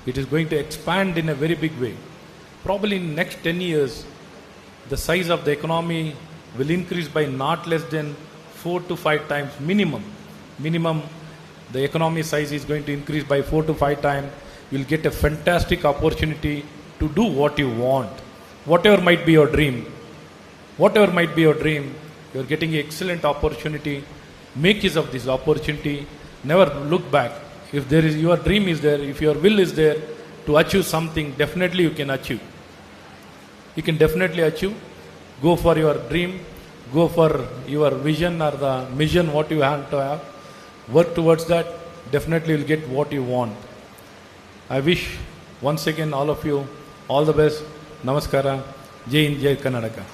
It is going to expand in a very big way. Probably in the next 10 years, the size of the economy will increase by not less than 4 to 5 times minimum. Minimum, the economy size is going to increase by 4 to 5 times. You will get a fantastic opportunity to do what you want. Whatever might be your dream, you are getting an excellent opportunity. Make use of this opportunity. Never look back. If your dream is there, if your will is there to achieve something, definitely you can achieve. You can definitely achieve. Go for your dream. Go for your vision or the mission what you have to have. Work towards that. Definitely you will get what you want. I wish once again all of you all the best. Namaskara. Jai Hind, Jai Karnataka.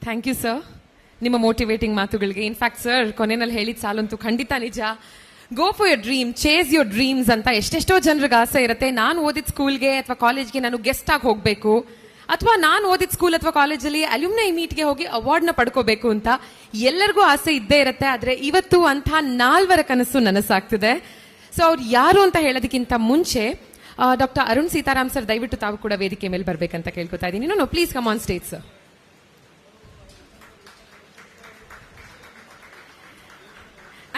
Thank you sir, ನಿಮ್ಮ motivating ಮಾತುಗಳಿಗೆ. In fact sir ಕೊನೆಯಲ್ಲಿ ಹೇಳಿದ ಸಾಲಂತೂ ಖಂಡಿತ ನಿಜ. Go for your dream, chase your dreams ಅಂತ ಎಷ್ಟೆಷ್ಟೋ ಜನರಿಗೆ ಆಸೆ ಇರುತ್ತೆ. ನಾನು ಓದಿದ ಸ್ಕೂಲ್ಗೆ ಅಥವಾ ಕಾಲೇಜ್ಗೆ ನಾನು ಗೆಸ್ಟ್ ಆಗಿ ಹೋಗಬೇಕು, ಅಥವಾ ನಾನು ಓದಿದ ಸ್ಕೂಲ್ ಅಥವಾ ಕಾಲೇಜಲ್ಲಿ ಅಲ್ಯೂಮ್ನೈ ಮೀಟ್ಗೆ ಹೋಗಿ ಅವಾರ್ಡ್ನ ಪಡ್ಕೋಬೇಕು ಅಂತ ಎಲ್ಲರಿಗೂ ಆಸೆ ಇದ್ದೇ ಇರುತ್ತೆ. ಆದ್ರೆ ಇವತ್ತು ಅಂಥ 4 ಕನಸು ನನಸಾಗ್ತಿದೆ. ಸೊ ಅವ್ರು ಯಾರು ಅಂತ ಹೇಳೋದಕ್ಕಿಂತ ಮುಂಚೆ ಡಾಕ್ಟರ್ ಅರುಣ್ ಸೀತಾರಾಮ್ ಸರ್, ದಯವಿಟ್ಟು ತಾವು ಕೂಡ ವೇದಿಕೆ ಮೇಲೆ ಬರ್ಬೇಕಂತ ಕೇಳ್ಕೊತಾ ಇದ್ದೀನಿ. No please come on stage sir.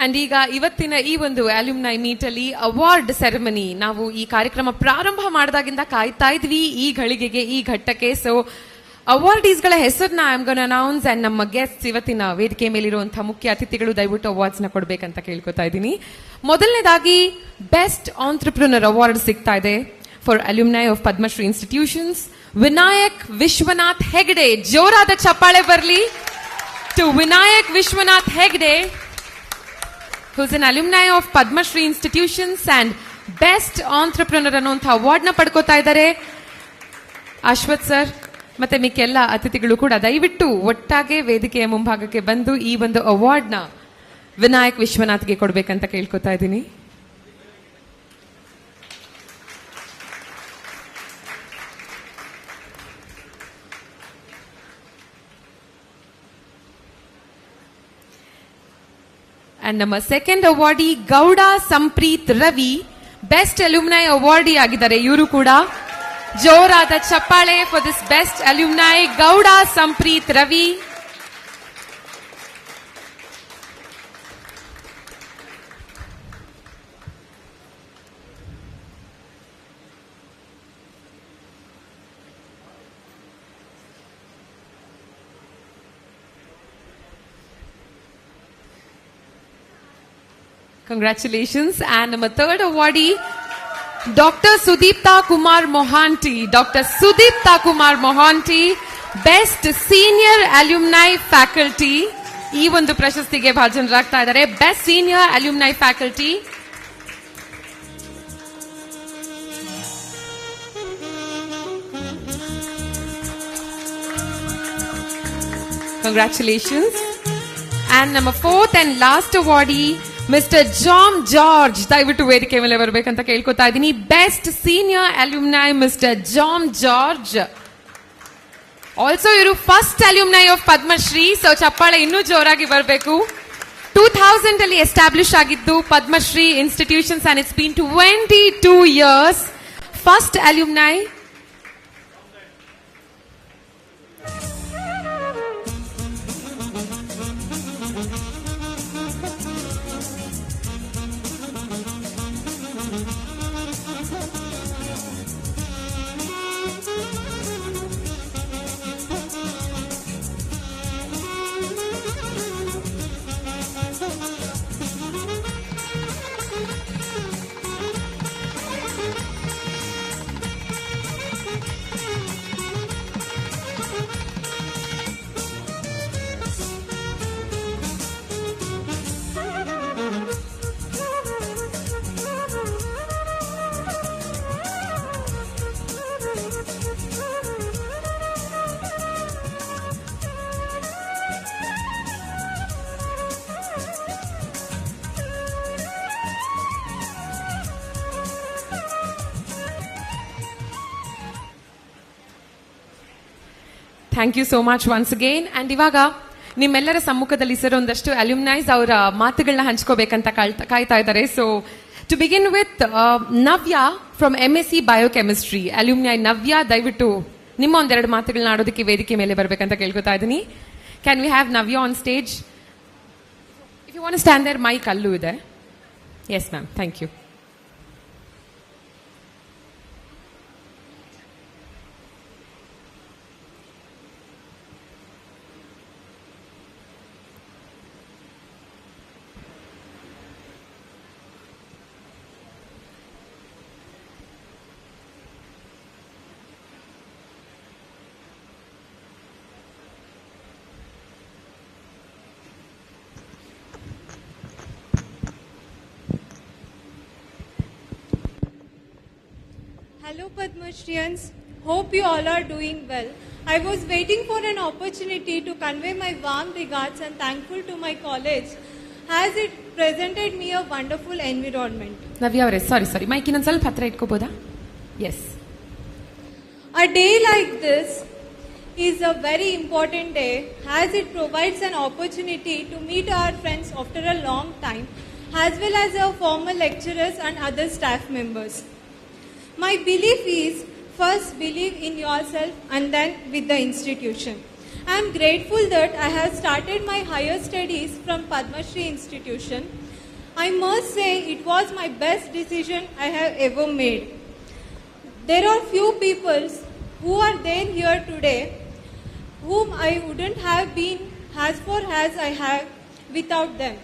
And ಈಗ ಇವತ್ತಿನ ಈ ಒಂದು ಅಲ್ಯೂಮ್ನೈ ಮೀಟ್ ಅಲ್ಲಿ ಅವಾರ್ಡ್ ಸೆರೆಮನಿ, ನಾವು ಈ ಕಾರ್ಯಕ್ರಮ ಪ್ರಾರಂಭ ಮಾಡಿದಾಗಿಂದ ಕಾಯ್ತಾ ಇದ್ವಿ ಈ ಘಳಿಗೆಗೆ, ಈ ಘಟ್ಟಕ್ಕೆ. ಸೊ ಅವಾರ್ಡೀಸ್ಗಳ ಹೆಸರನ್ನ I am gonna announce and ನಮ್ಮ ಗೆಸ್ಟ್ ಇವತ್ತಿನ ವೇದಿಕೆ ಮೇಲಿರುವಂತಹ ಮುಖ್ಯ ಅತಿಥಿಗಳು ದಯವಿಟ್ಟು ಅವಾರ್ಡ್ಸ್ ನ ಕೊಡ್ಬೇಕಂತ ಕೇಳ್ಕೊತಾ ಇದ್ದೀನಿ. ಮೊದಲನೇದಾಗಿ ಬೆಸ್ಟ್ ಆಂಟ್ರಪ್ರಿನರ್ ಅವಾರ್ಡ್ ಸಿಗ್ತಾ ಇದೆ for alumni of Padmashri institutions. Vinayak Vishwanath Hegde, ಜೋರಾದ ಚಪ್ಪಾಳೆ ಬರಲಿ to Vinayak Vishwanath Hegde, who's an alumni of Padmashree institutions and best entrepreneur ಅನ್ನುವಂಥ ಅವಾರ್ಡ್ ನ ಪಡ್ಕೋತಾ ಇದ್ದಾರೆ. ಅಶ್ವಥ್ ಸರ್ ಮತ್ತೆ ಮಿಕ್ಕೆಲ್ಲ ಅತಿಥಿಗಳು ಕೂಡ ದಯವಿಟ್ಟು ಒಟ್ಟಾಗೆ ವೇದಿಕೆಯ ಮುಂಭಾಗಕ್ಕೆ ಬಂದು ಈ ಒಂದು ಅವಾರ್ಡ್ ನ ವಿನಾಯಕ್ ವಿಶ್ವನಾಥ್ಗೆ ಕೊಡ್ಬೇಕಂತ ಕೇಳ್ಕೊತಾ ಇದ್ದೀನಿ. ಅಂಡ್ ನಮ್ಮ second awardee Gowda Sampreeth Ravi, best alumni awardee ಆಗಿದ್ದಾರೆ. ಇವರು ಕೂಡ ಜೋರಾದ ಚಪ್ಪಾಳೆ for this best alumni Gowda Sampreeth Ravi. Congratulations. And number third awardee, Dr. Sudipta Kumar Mohanty. Dr. Sudipta Kumar Mohanty, Best Senior Alumni Faculty. ಈ ಒಂದು ಪ್ರಶಸ್ತಿಗೆ ಭಾಜನರಾಗ್ತಾ ಇದ್ದಾರೆ. Best Senior Alumni Faculty. Congratulations. And number fourth and last awardee, Mr. John George. ದಯವಿಟ್ಟು ವೇದಿಕೆ ಮೇಲೆ ಬರಬೇಕಂತ ಕೇಳ್ಕೊತಾ ಇದ್ದೀನಿ. Best senior alumni mister John George. Also ಇವರು first alumni of Padmashri. So ಚಪ್ಪಾಳೆ ಇನ್ನೂ ಜೋರಾಗಿ ಬರಬೇಕು. 2000 ಅಲ್ಲಿ ಎಸ್ಟಾಬ್ಲಿಷ್ ಆಗಿದ್ದು Padmashri institutions and it's been 22 years. First alumni. Thank you so much once again. And ಇವಾಗ ನಿಮ್ಮೆಲ್ಲರ ಸಮ್ಮುಖದಲ್ಲಿ ಸರ್ ಒಂದಷ್ಟು ಅಲ್ಯೂಮ್ನೈಸ್ ಅವರ ಮಾತುಗಳನ್ನ ಹಂಚ್ಕೋಬೇಕಂತ ಕಾಯ್ತಾ ಇದ್ದಾರೆ. So to begin with Navya from MSc biochemistry. Alumni Navya, ದಯವಿಟ್ಟು ನಿಮ್ಮ ಒಂದೆರಡು ಮಾತುಗಳನ್ನ ಆಡೋದಕ್ಕೆ ವೇದಿಕೆ ಮೇಲೆ ಬರಬೇಕಂತ ಕೇಳ್ಕೊತಾ ಇದ್ದೀನಿ. Can we have Navya on stage? If you want stand there, mic ಅಲ್ಲೂ ಇದೆ. Yes ma'am, thank you. Hello Padmashreeans, hope you all are doing well. I was waiting for an opportunity to convey my warm regards and thankful to my college as it presented me a wonderful environment. ನವ್ಯ ಅವರೇ, ಸಾರಿ mic ಇನ್ನೊಂದು ಸ್ವಲ್ಪ ಹತ್ರ ಇಟ್ಕೋಬೋದಾ? S. A day like this is a very important day as it provides an opportunity to meet our friends after a long time as well as our former lecturers and other staff members. My belief is first believe in yourself and then with the institution. I am grateful that I have started my higher studies from Padmashree institution. I must say it was my best decision I have ever made. There are few people who are there here today whom I wouldn't have been as far as I have without them.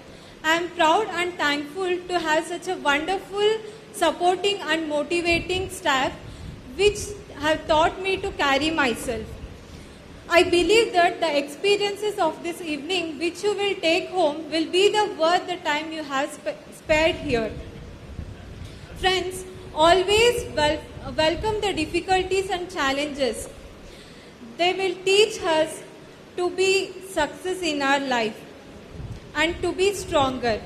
I am proud and thankful to have such a wonderful, supporting and motivating staff which have taught me to carry myself. I believe that the experiences of this evening which you will take home will be worth the time you have spared here. Friends, always welcome the difficulties and challenges. They will teach us to be success in our life and to be stronger.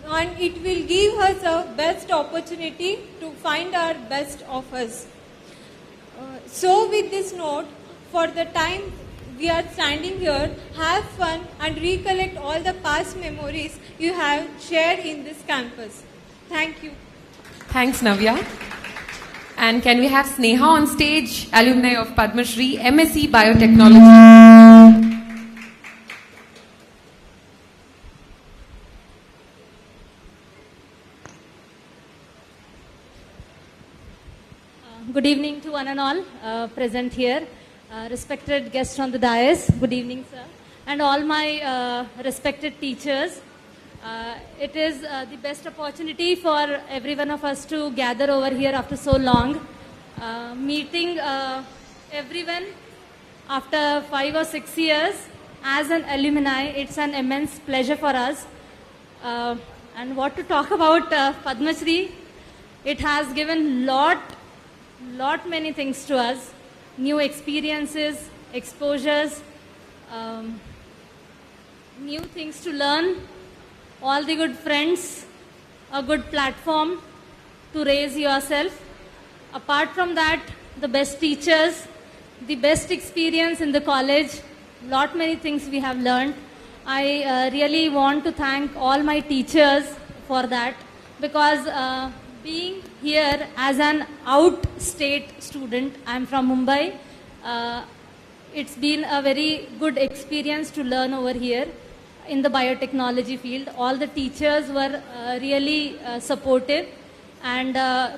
And it will give us a best opportunity to find our best of us. So with this note, for the time we are standing here, have fun and recollect all the past memories you have shared in this campus. Thank you. Thanks, Navya. And can we have Sneha on stage, alumni of Padmashree, MSc Biotechnology. Good evening to one and all present here. Respected guests on the dais, good evening, sir. And all my respected teachers. It is the best opportunity for every one of us to gather over here after so long. Meeting everyone after 5 or 6 years as an alumni, it's an immense pleasure for us. And what to talk about Padmashree? It has given lot many things to us. New experiences, exposures, new things to learn, all the good friends, a good platform to raise yourself. Apart from that, the best teachers, the best experience in the college, many things we have learned. I really want to thank all my teachers for that, because being here as an out-state student, I'm from Mumbai, it's been a very good experience to learn over here in the biotechnology field. All the teachers were really supportive, and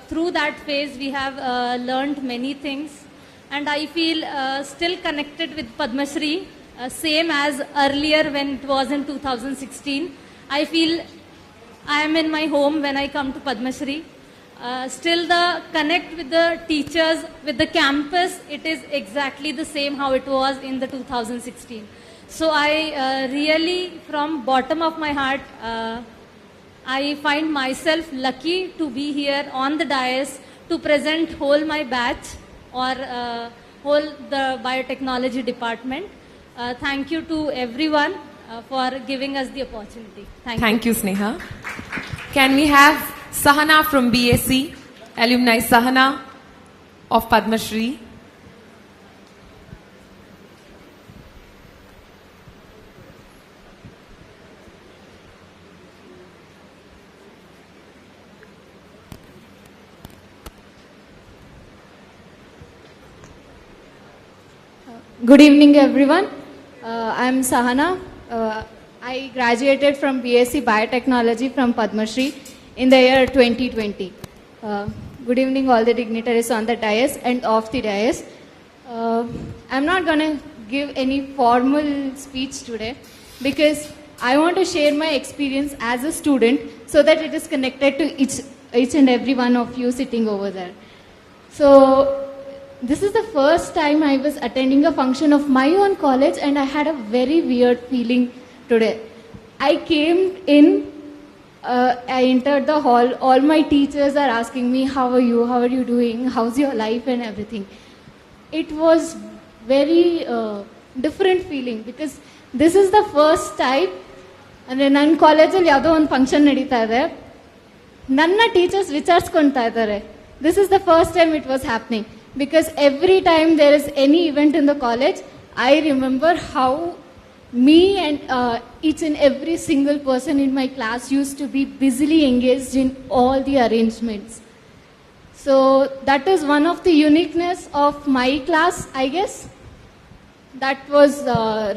through that phase we have learned many things, and I feel still connected with Padmashree, same as earlier when it was in 2016. I feel I am in my home when I come to Padmashree. Still the connect with the teachers, with the campus, it is exactly the same how it was in the 2016. So I really, from bottom of my heart, I find myself lucky to be here on the dais to present whole my batch or whole the biotechnology department. Thank you to everyone for giving us the opportunity. Thank you, Sneha. Can we have Sahana from BSc, alumni Sahana of Padmashree. Good evening, everyone. I'm Sahana. I graduated from BSc Biotechnology from Padmashree in the year 2020. Good evening, all the dignitaries on the dais and off the dais. I'm not going to give any formal speech today because I want to share my experience as a student so that it is connected to each and every one of you sitting over there. So, this is the first time I was attending a function of my own college, and I had a very weird feeling today. I came in, I entered the hall, all my teachers are asking me, how are you doing, how's your life and everything. It was very different feeling because this is the first time, ಅಂದರೆ ನನ್ನ ಕಾಲೇಜಲ್ಲಿ ಯಾವುದೋ ಒಂದು function ನಡೀತಾ ಇದೆ, ನನ್ನ teachers ವಿಚಾರಿಸ್ಕೊಳ್ತಾ ಇದ್ದಾರೆ. This is the first time it was happening. Because every time there is any event in the college, I remember how me and each and every single person in my class used to be busily engaged in all the arrangements. So that is one of the uniqueness of my class, I guess. That was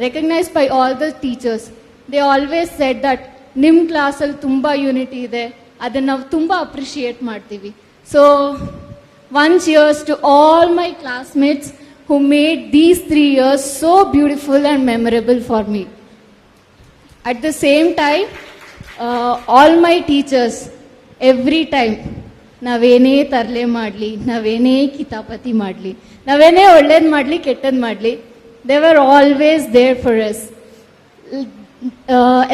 recognized by all the teachers. They always said that nim class al tumba unity ide, adanna navu tumba appreciate ಮಾಡ್ತೀವಿ. So one cheers to all my classmates who made these 3 years so beautiful and memorable for me. At the same time, all my teachers, every time, ನಾವೇನೇ ತರಲೆ ಮಾಡಲಿ, ನಾವೇನೇ ಕಿತಾಪತಿ ಮಾಡಲಿ, ನಾವೇನೇ ಒಳ್ಳೇದು ಮಾಡಲಿ ಕೆಟ್ಟದ್ದು ಮಾಡಲಿ, they were always there for us.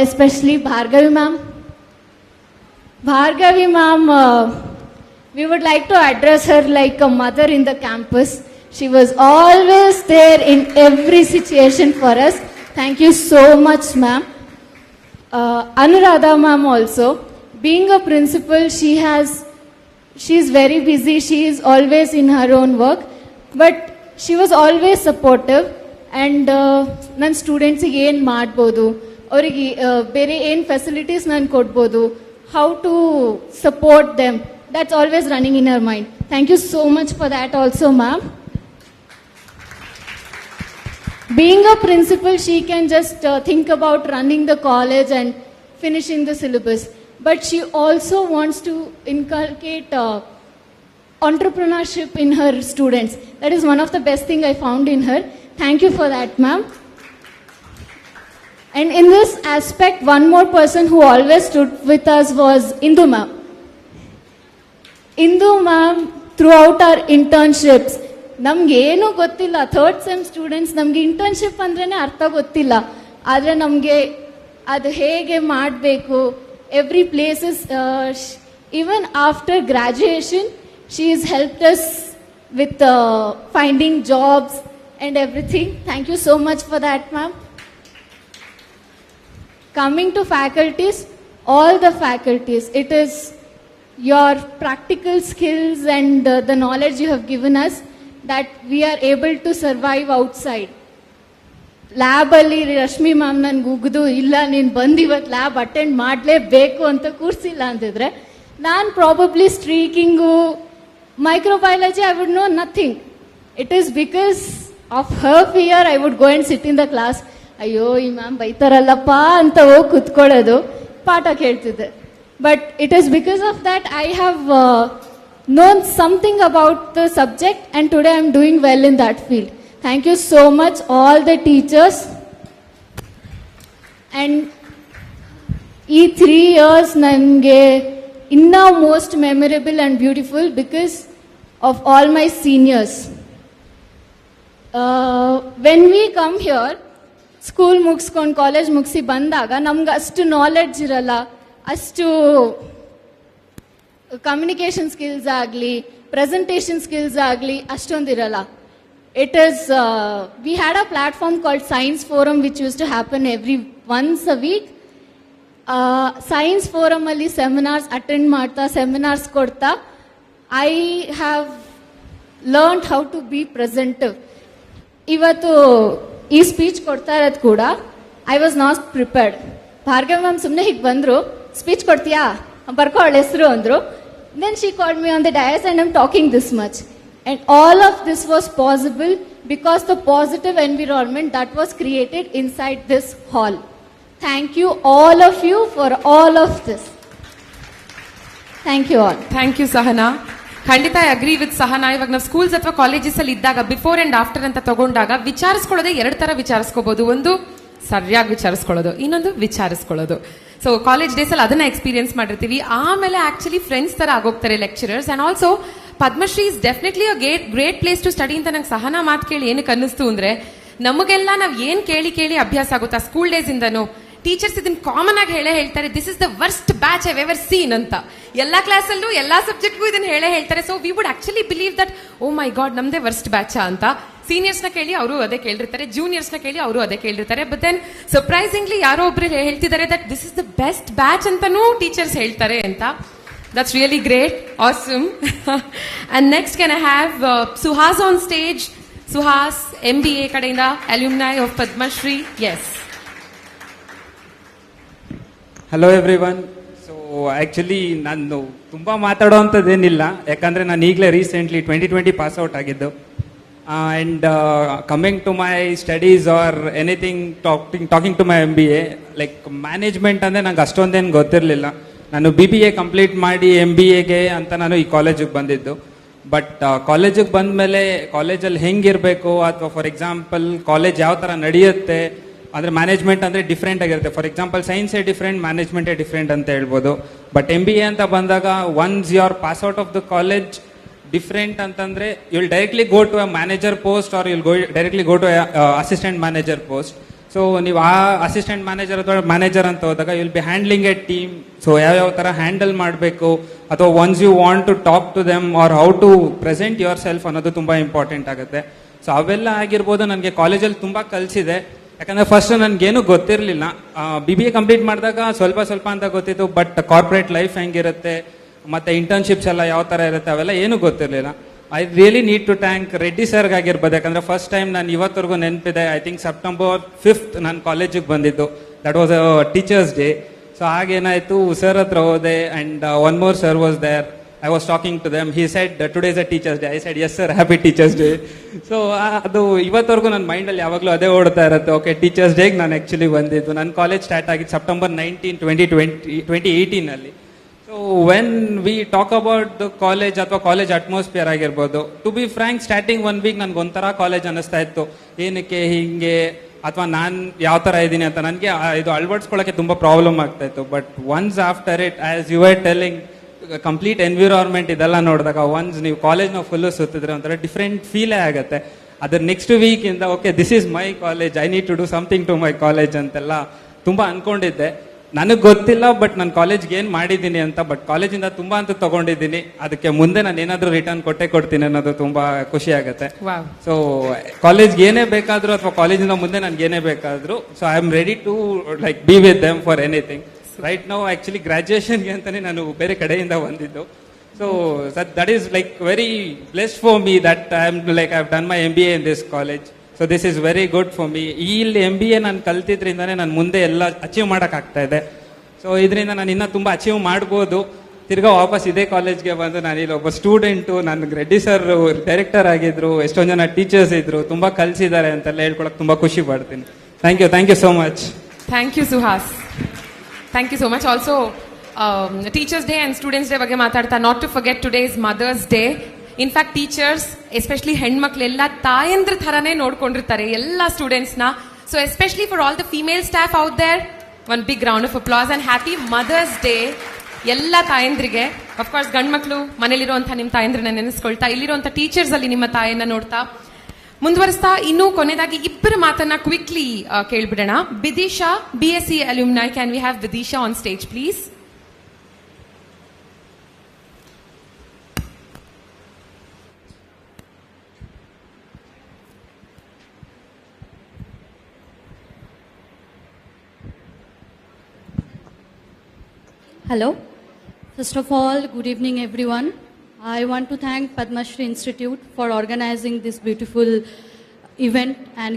Especially Bhargavi ma'am. Bhargavi ma'am, we would like to address her like a mother in the campus. She was always there in every situation for us. Thank you so much, ma'am. Anuradha ma'am also, being a principal, she's very busy. She is always in her own work, but she was always supportive. And ನನ್ನ ಸ್ಟೂಡೆಂಟ್ಸಿಗೆ ಏನು ಮಾಡ್ಬೋದು, ಅವರಿಗೆ ಬೇರೆ ಏನು facilities ನಾನು ಕೊಡ್ಬೋದು, how to support them, that's always running in her mind. Thank you so much for that also, ma'am. Being a principal, she can just think about running the college and finishing the syllabus. But she also wants to inculcate entrepreneurship in her students. That is one of the best thing I found in her. Thank you for that, ma'am. And in this aspect, one more person who always stood with us was Indu ma'am. Indu ma'am, throughout our internships, ನಮ್ಗೆ ಏನೂ ಗೊತ್ತಿಲ್ಲ, 3rd sem students, ನಮಗೆ internship ಅಂದ್ರೇ ಅರ್ಥ ಗೊತ್ತಿಲ್ಲ. ಆದರೆ ನಮಗೆ ಅದು ಹೇಗೆ ಮಾಡಬೇಕು, every places, even after graduation she is helped us with finding jobs and everything. Thank you so much for that, ma'am. Coming to faculties, all the faculties, it is your practical skills and the knowledge you have given us that we are able to survive outside. Lab ಅಲ್ಲಿ Rashmi ma'am ನನ್ಗೆ ಉಗಿದು, ಇಲ್ಲ ನೀನು ಬಂದು ಇವತ್ತು lab attend ಮಾಡಲೇಬೇಕು ಅಂತ ಕೂರಿಸಿಲ್ಲ ಅಂತಿದ್ರೆ, ನಾನು probably streaking, microbiology, I would know nothing. It is because of her fear I would go and sit in the class. ಅಯ್ಯೋ ಈ ಮ್ಯಾಮ್ ಬೈತಾರಲ್ಲಪ್ಪ ಅಂತ ಹೋಗಿ ಕುತ್ಕೊಳ್ಳೋದು, ಪಾಠ ಕೇಳ್ತಿದ್ದೆ. But it is because of that I have known something about the subject, and today I am doing well in that field. Thank you so much all the teachers. And ಈ 3 years ನನಗೆ ಇನ್ನೂ most memorable and beautiful because of all my seniors. When we come here, school ಮುಗಿಸ್ಕೊಂಡು college ಮುಗಿಸಿ ಬಂದಾಗ ನಮ್ಗೆ ಅಷ್ಟು knowledge ಇರಲ್ಲ, ಅಷ್ಟು ಕಮ್ಯುನಿಕೇಷನ್ ಸ್ಕಿಲ್ಸ್ ಆಗಲಿ, ಪ್ರೆಸೆಂಟೇಷನ್ ಸ್ಕಿಲ್ಸ್ ಆಗಲಿ ಅಷ್ಟೊಂದಿರಲ್ಲ. It is, we had a platform called Science Forum which used to happen once a week. Science Forum ಅಲ್ಲಿ ಸೆಮಿನಾರ್ಸ್ ಅಟೆಂಡ್ ಮಾಡ್ತಾ, ಸೆಮಿನಾರ್ಸ್ ಕೊಡ್ತಾ, I have learned how to be presentative. ಇವತ್ತು ಈ speech ಕೊಡ್ತಾ ಇರೋದು ಕೂಡ I was not prepared. Bhargavi ma'am ಸುಮ್ಮನೆ ಹೀಗೆ ಬಂದರು, ಸ್ಪೀಚ್ ಕೊಡ್ತೀಯಾ, ಬರ್ಕೋ ಅವಳ ಹೆಸರು ಅಂದರು. Then she called me on the dais and I'm talking this much. And all of this was possible because the positive environment that was created inside this hall. Thank you all of you for all of this. Thank you all. Thank you Sahana. ಖಂಡಿತ I agree with Sahana. ಇವಾಗ ನಾವು schools ಅಥವಾ colleges ಅಲ್ಲಿ ಇದ್ದಾಗ before and after ಅಂತ ತಗೊಂಡಾಗ ವಿಚಾರಿಸ್ಕೊಳ್ಳೋದೇ 2 ತರ ವಿಚಾರಿಸ್ಕೋಬಹುದು. ಒಂದು ಸರಿಯಾಗಿ ವಿಚಾರಿಸ್ಕೊಳ್ಳೋದು, ಇನ್ನೊಂದು ವಿಚಾರಿಸ್ಕೊಳ್ಳೋದು. ಸೊ ಕಾಲೇಜ್ ಡೇಸ್ ಅಲ್ಲಿ ಅದನ್ನ ಎಕ್ಸ್ಪೀರಿಯನ್ಸ್ ಮಾಡಿರ್ತೀವಿ. ಆಮೇಲೆ ಆಕ್ಚುಲಿ ಫ್ರೆಂಡ್ಸ್ ತರ ಆಗೋಗ್ತಾರೆ lecturers. And also Padmashri is definitely a great place to study ಅಂತ ನಂಗೆ ಸಹನಾ ಮಾತು ಕೇಳಿ ಏನಕ್ಕೆ ಅನ್ನಿಸ್ತು ಅಂದ್ರೆ, ನಮಗೆಲ್ಲ ನಾವ್ ಏನ್ ಕೇಳಿ ಅಭ್ಯಾಸ ಆಗುತ್ತಾ ಸ್ಕೂಲ್ ಡೇಸ್ ಇಂದನು. ಟೀಚರ್ಸ್ ಇದನ್ನ ಕಾಮನ್ ಆಗಿ ಹೇಳ್ತಾರೆ, this is the worst batch I ever seen ಅಂತ. ಎಲ್ಲಾ ಕ್ಲಾಸಲ್ಲೂ ಎಲ್ಲಾ ಸಬ್ಜೆಕ್ಟ್ಗೂ ಇದನ್ನ ಹೇಳ್ತಾರೆ. So we would actually believe that oh my God ನಮ್ದೇ ವರ್ಸ್ಟ್ ಬ್ಯಾಚ್ ಅಂತ. ಸೀನಿಯರ್ಸ್ ನ ಕೇಳಿ ಅವರು ಅದೇ ಕೇಳಿರ್ತಾರೆ, ಜೂನಿಯರ್ಸ್ ನ ಕೇಳಿ ಅವರು ಅದೇ ಕೇಳಿರ್ತಾರೆ. ಬಟ್ ದೆನ್ ಸರ್ಪ್ರೈಸಿಂಗ್ಲಿ ಯಾರೋ ಒಬ್ರು ಹೇಳ್ತಿದ್ದಾರೆ that this is the best batch ಅಂತಾನೂ ಟೀಚರ್ಸ್ ಹೇಳ್ತಾರೆ ಅಂತ. That's really great, awesome. And next can I have Suhas on stage. Suhas MBA ಕಡೆಯಿಂದ alumni of Padmashri. Yes. Hello everyone. So actually ನಾನು ತುಂಬ ಮಾತಾಡೋವಂಥದ್ದೇನಿಲ್ಲ, ಯಾಕಂದರೆ ನಾನು ಈಗಲೇ ರೀಸೆಂಟ್ಲಿ 2020 ಪಾಸ್ಔಟ್ ಆಗಿದ್ದು. And coming to my studies or anything talking to my MBA, like management ಅಂದರೆ ನಂಗೆ ಅಷ್ಟೊಂದೇನು ಗೊತ್ತಿರಲಿಲ್ಲ. ನಾನು BBA ಕಂಪ್ಲೀಟ್ ಮಾಡಿ MBAಗೆ ಅಂತ ನಾನು ಈ ಕಾಲೇಜಿಗೆ ಬಂದಿದ್ದು. ಬಟ್ ಕಾಲೇಜಿಗೆ ಬಂದಮೇಲೆ ಕಾಲೇಜಲ್ಲಿ ಹೆಂಗಿರಬೇಕು ಅಥವಾ ಫಾರ್ ಎಕ್ಸಾಂಪಲ್ ಕಾಲೇಜ್ ಯಾವ ಥರ ನಡೆಯುತ್ತೆ ಅಂದರೆ ಮ್ಯಾನೇಜ್ಮೆಂಟ್ ಅಂದರೆ ಡಿಫ್ರೆಂಟ್ ಆಗಿರುತ್ತೆ. ಫಾರ್ ಎಕ್ಸಾಂಪಲ್ ಸೈನ್ಸೇ ಡಿಫ್ರೆಂಟ್, ಮ್ಯಾನೇಜ್ಮೆಂಟೇ ಡಿಫ್ರೆಂಟ್ ಅಂತ ಹೇಳ್ಬೋದು. ಬಟ್ MBA ಅಂತ ಬಂದಾಗ once you are pass out of the college different ಅಂತಂದರೆ you will directly go to a manager post or you'll directly go to assistant manager post. So ನೀವು ಆ assistant manager ಅಥವಾ manager ಅಂತ ಹೋದಾಗ you will be handling a team. So ಯಾವ್ಯಾವ ಥರ handle ಮಾಡಬೇಕು ಅಥವಾ once you want to talk to them are how to present yourself ಅನ್ನೋದು ತುಂಬ ಇಂಪಾರ್ಟೆಂಟ್ ಆಗುತ್ತೆ. ಸೊ ಅವೆಲ್ಲ ಆಗಿರ್ಬೋದು ನನಗೆ ಕಾಲೇಜಲ್ಲಿ ತುಂಬ ಕಲಿಸಿದೆ. ಯಾಕಂದರೆ ಫಸ್ಟ್ ನನಗೇನು ಗೊತ್ತಿರಲಿಲ್ಲ. BBA ಕಂಪ್ಲೀಟ್ ಮಾಡಿದಾಗ ಸ್ವಲ್ಪ ಅಂತ ಗೊತ್ತಿತ್ತು, ಬಟ್ ಕಾರ್ಪೊರೇಟ್ ಲೈಫ್ ಹೆಂಗಿರುತ್ತೆ ಮತ್ತು ಇಂಟರ್ನ್ಶಿಪ್ಸ್ ಎಲ್ಲ ಯಾವ ಥರ ಇರುತ್ತೆ ಅವೆಲ್ಲ ಏನೂ ಗೊತ್ತಿರಲಿಲ್ಲ. I really need to thank Reddy ಸರ್ಗೆ ಆಗಿರ್ಬೋದು. ಯಾಕಂದರೆ ಫಸ್ಟ್ ಟೈಮ್ ನಾನು ಇವತ್ತರೆಗೂ ನೆನಪಿದೆ, ಐ ಥಿಂಕ್ September 5th ನಾನು ಕಾಲೇಜಿಗೆ ಬಂದಿದ್ದು. That was a teachers day. So ಆಗೇನಾಯಿತು, ಸರ್ ಹತ್ರ ಹೋದೆ and one more sir was there. I was talking to them. He said, today is a teacher's day. I said, yes sir, happy teacher's day. So ಅದು ಇವತ್ತವರೆಗೂ ನನ್ನ ಮೈಂಡಲ್ಲಿ ಯಾವಾಗಲೂ ಅದೇ ಓಡ್ತಾ ಇರುತ್ತೆ. ಓಕೆ, ಟೀಚರ್ಸ್ ಡೇಗೆ ನಾನು ಆ್ಯಕ್ಚುಲಿ ಬಂದಿದ್ದು. ನನ್ನ ಕಾಲೇಜ್ ಸ್ಟಾರ್ಟ್ ಆಗಿದ್ದು September 19, 2018 so when we talk about the college ಅಥವಾ ಕಾಲೇಜ್ ಅಟ್ಮಾಸ್ಫಿಯರ್ ಆಗಿರ್ಬೋದು, to be frank starting 1 week ನನಗೆ ಒಂಥರ ಕಾಲೇಜ್ ಅನ್ನಿಸ್ತಾ ಇತ್ತು. ಏನಕ್ಕೆ ಹಿಂಗೆ ಅಥವಾ ನಾನು ಯಾವ ಥರ ಇದ್ದೀನಿ ಅಂತ ನನಗೆ ಇದು ಅಳವಡಿಸ್ಕೊಳ್ಳೋಕ್ಕೆ ತುಂಬ ಪ್ರಾಬ್ಲಮ್ ಆಗ್ತಾ ಇತ್ತು. But once after it, as you are telling, complete environment ಇದೆಲ್ಲ ನೋಡಿದಾಗ ಒನ್ಸ್ ನೀವು ಕಾಲೇಜ್ನ ಫುಲ್ಲು ಸುತ್ತಿದ್ರೆ ಒಂಥರ ಡಿಫ್ರೆಂಟ್ ಫೀಲೇ ಆಗುತ್ತೆ. ಅದ್ರ ನೆಕ್ಸ್ಟ್ ವೀಕಿಂದ okay, this is my college, I need to do something to my college ಅಂತೆಲ್ಲ ತುಂಬ ಅಂದ್ಕೊಂಡಿದ್ದೆ. ನನಗೆ ಗೊತ್ತಿಲ್ಲ ಬಟ್ ನಾನು ಕಾಲೇಜ್ಗೆ ಏನು ಮಾಡಿದ್ದೀನಿ ಅಂತ. ಬಟ್ ಕಾಲೇಜಿಂದ ತುಂಬ ಅಂತ ತೊಗೊಂಡಿದ್ದೀನಿ. ಅದಕ್ಕೆ ಮುಂದೆ ನಾನು ಏನಾದರೂ ರಿಟರ್ನ್ ಕೊಡ್ತೀನಿ ಅನ್ನೋದು ತುಂಬ ಖುಷಿ ಆಗುತ್ತೆ. ಸೊ ಕಾಲೇಜ್ಗೆ ಏನೇ ಬೇಕಾದರೂ ಅಥವಾ ಕಾಲೇಜಿಂದ ಮುಂದೆ ನನಗೆ ಏನೇ ಬೇಕಾದರೂ, so I am ready to like be with them for anything. Right now actually ಗ್ರ್ಯಾಜುಯೇಷನ್ಗೆ ಅಂತಲೇ ನಾನು ಬೇರೆ ಕಡೆಯಿಂದ ಬಂದಿದ್ದು. So that is like very blessed for me that I am like I have done my MBA in this college. So this is very good for me. ಇಲ್ಲಿ MBA ನಾನು ಕಲ್ತಿದ್ರಿಂದನೇ ನಾನು ಮುಂದೆ ಎಲ್ಲ ಅಚೀವ್ ಮಾಡೋಕ್ಕಾಗ್ತಾ ಇದೆ. ಸೊ ಇದರಿಂದ ನಾನು ಇನ್ನೂ ತುಂಬ ಅಚೀವ್ ಮಾಡ್ಬೋದು. ತಿರ್ಗಾ ವಾಪಸ್ ಇದೇ ಕಾಲೇಜ್ಗೆ ಬಂದು ನಾನು ಇಲ್ಲಿ ಒಬ್ಬ ಸ್ಟೂಡೆಂಟು, ನನಗೆ ರೆಡ್ಡಿ ಸರ್ ಡೈರೆಕ್ಟರ್ ಆಗಿದ್ರು, ಎಷ್ಟೊಂದು ಜನ ಟೀಚರ್ಸ್ ಇದ್ರು, ತುಂಬ ಕಲಿಸಿದ್ದಾರೆ ಅಂತೆಲ್ಲ ಹೇಳ್ಕೊಳಕ್ಕೆ ತುಂಬ ಖುಷಿ ಪಡ್ತೀನಿ. Thank you so much. Thank you Suhas, thank you so much. Also teachers day and students day ಬಗ್ಗೆ ಮಾತಾಡ್ತಾ, not to forget today is mother's day. In fact teachers, especially ಹೆಣ್ಮಕ್ಳೆಲ್ಲ ತಾಯಂದ್ರ ಥರನೇ ನೋಡ್ಕೊಂಡಿರ್ತಾರೆ ಎಲ್ಲ ಸ್ಟೂಡೆಂಟ್ಸ್ನ. So especially for all the female staff out there, one big round of applause and happy mother's day ಎಲ್ಲ ತಾಯಂದ್ರಿಗೆ. ಅಫ್ಕೋರ್ಸ್ ಗಂಡು ಮಕ್ಕಳು ಮನೇಲಿರುವಂಥ ನಿಮ್ಮ ತಾಯಂದ್ರನ್ನ ನೆನೆಸ್ಕೊಳ್ತಾ, ಇಲ್ಲಿರುವಂಥ ಟೀಚರ್ಸ್ ಅಲ್ಲಿ ನಿಮ್ಮ ತಾಯಿಯನ್ನ ನೋಡ್ತಾ ಮುಂದುವರಿಸ್ತಾ, ಇನ್ನೂ ಕೊನೆಯದಾಗಿ ಇಬ್ಬರ ಮಾತನ್ನ ಕ್ವಿಕ್ಲಿ ಕೇಳ್ಬಿಡೋಣ. Vidisha, BSc Alumni, can we have Vidisha on stage please? Hello. First of all, good evening everyone. I want to thank Padmashree Institute for organizing this beautiful event and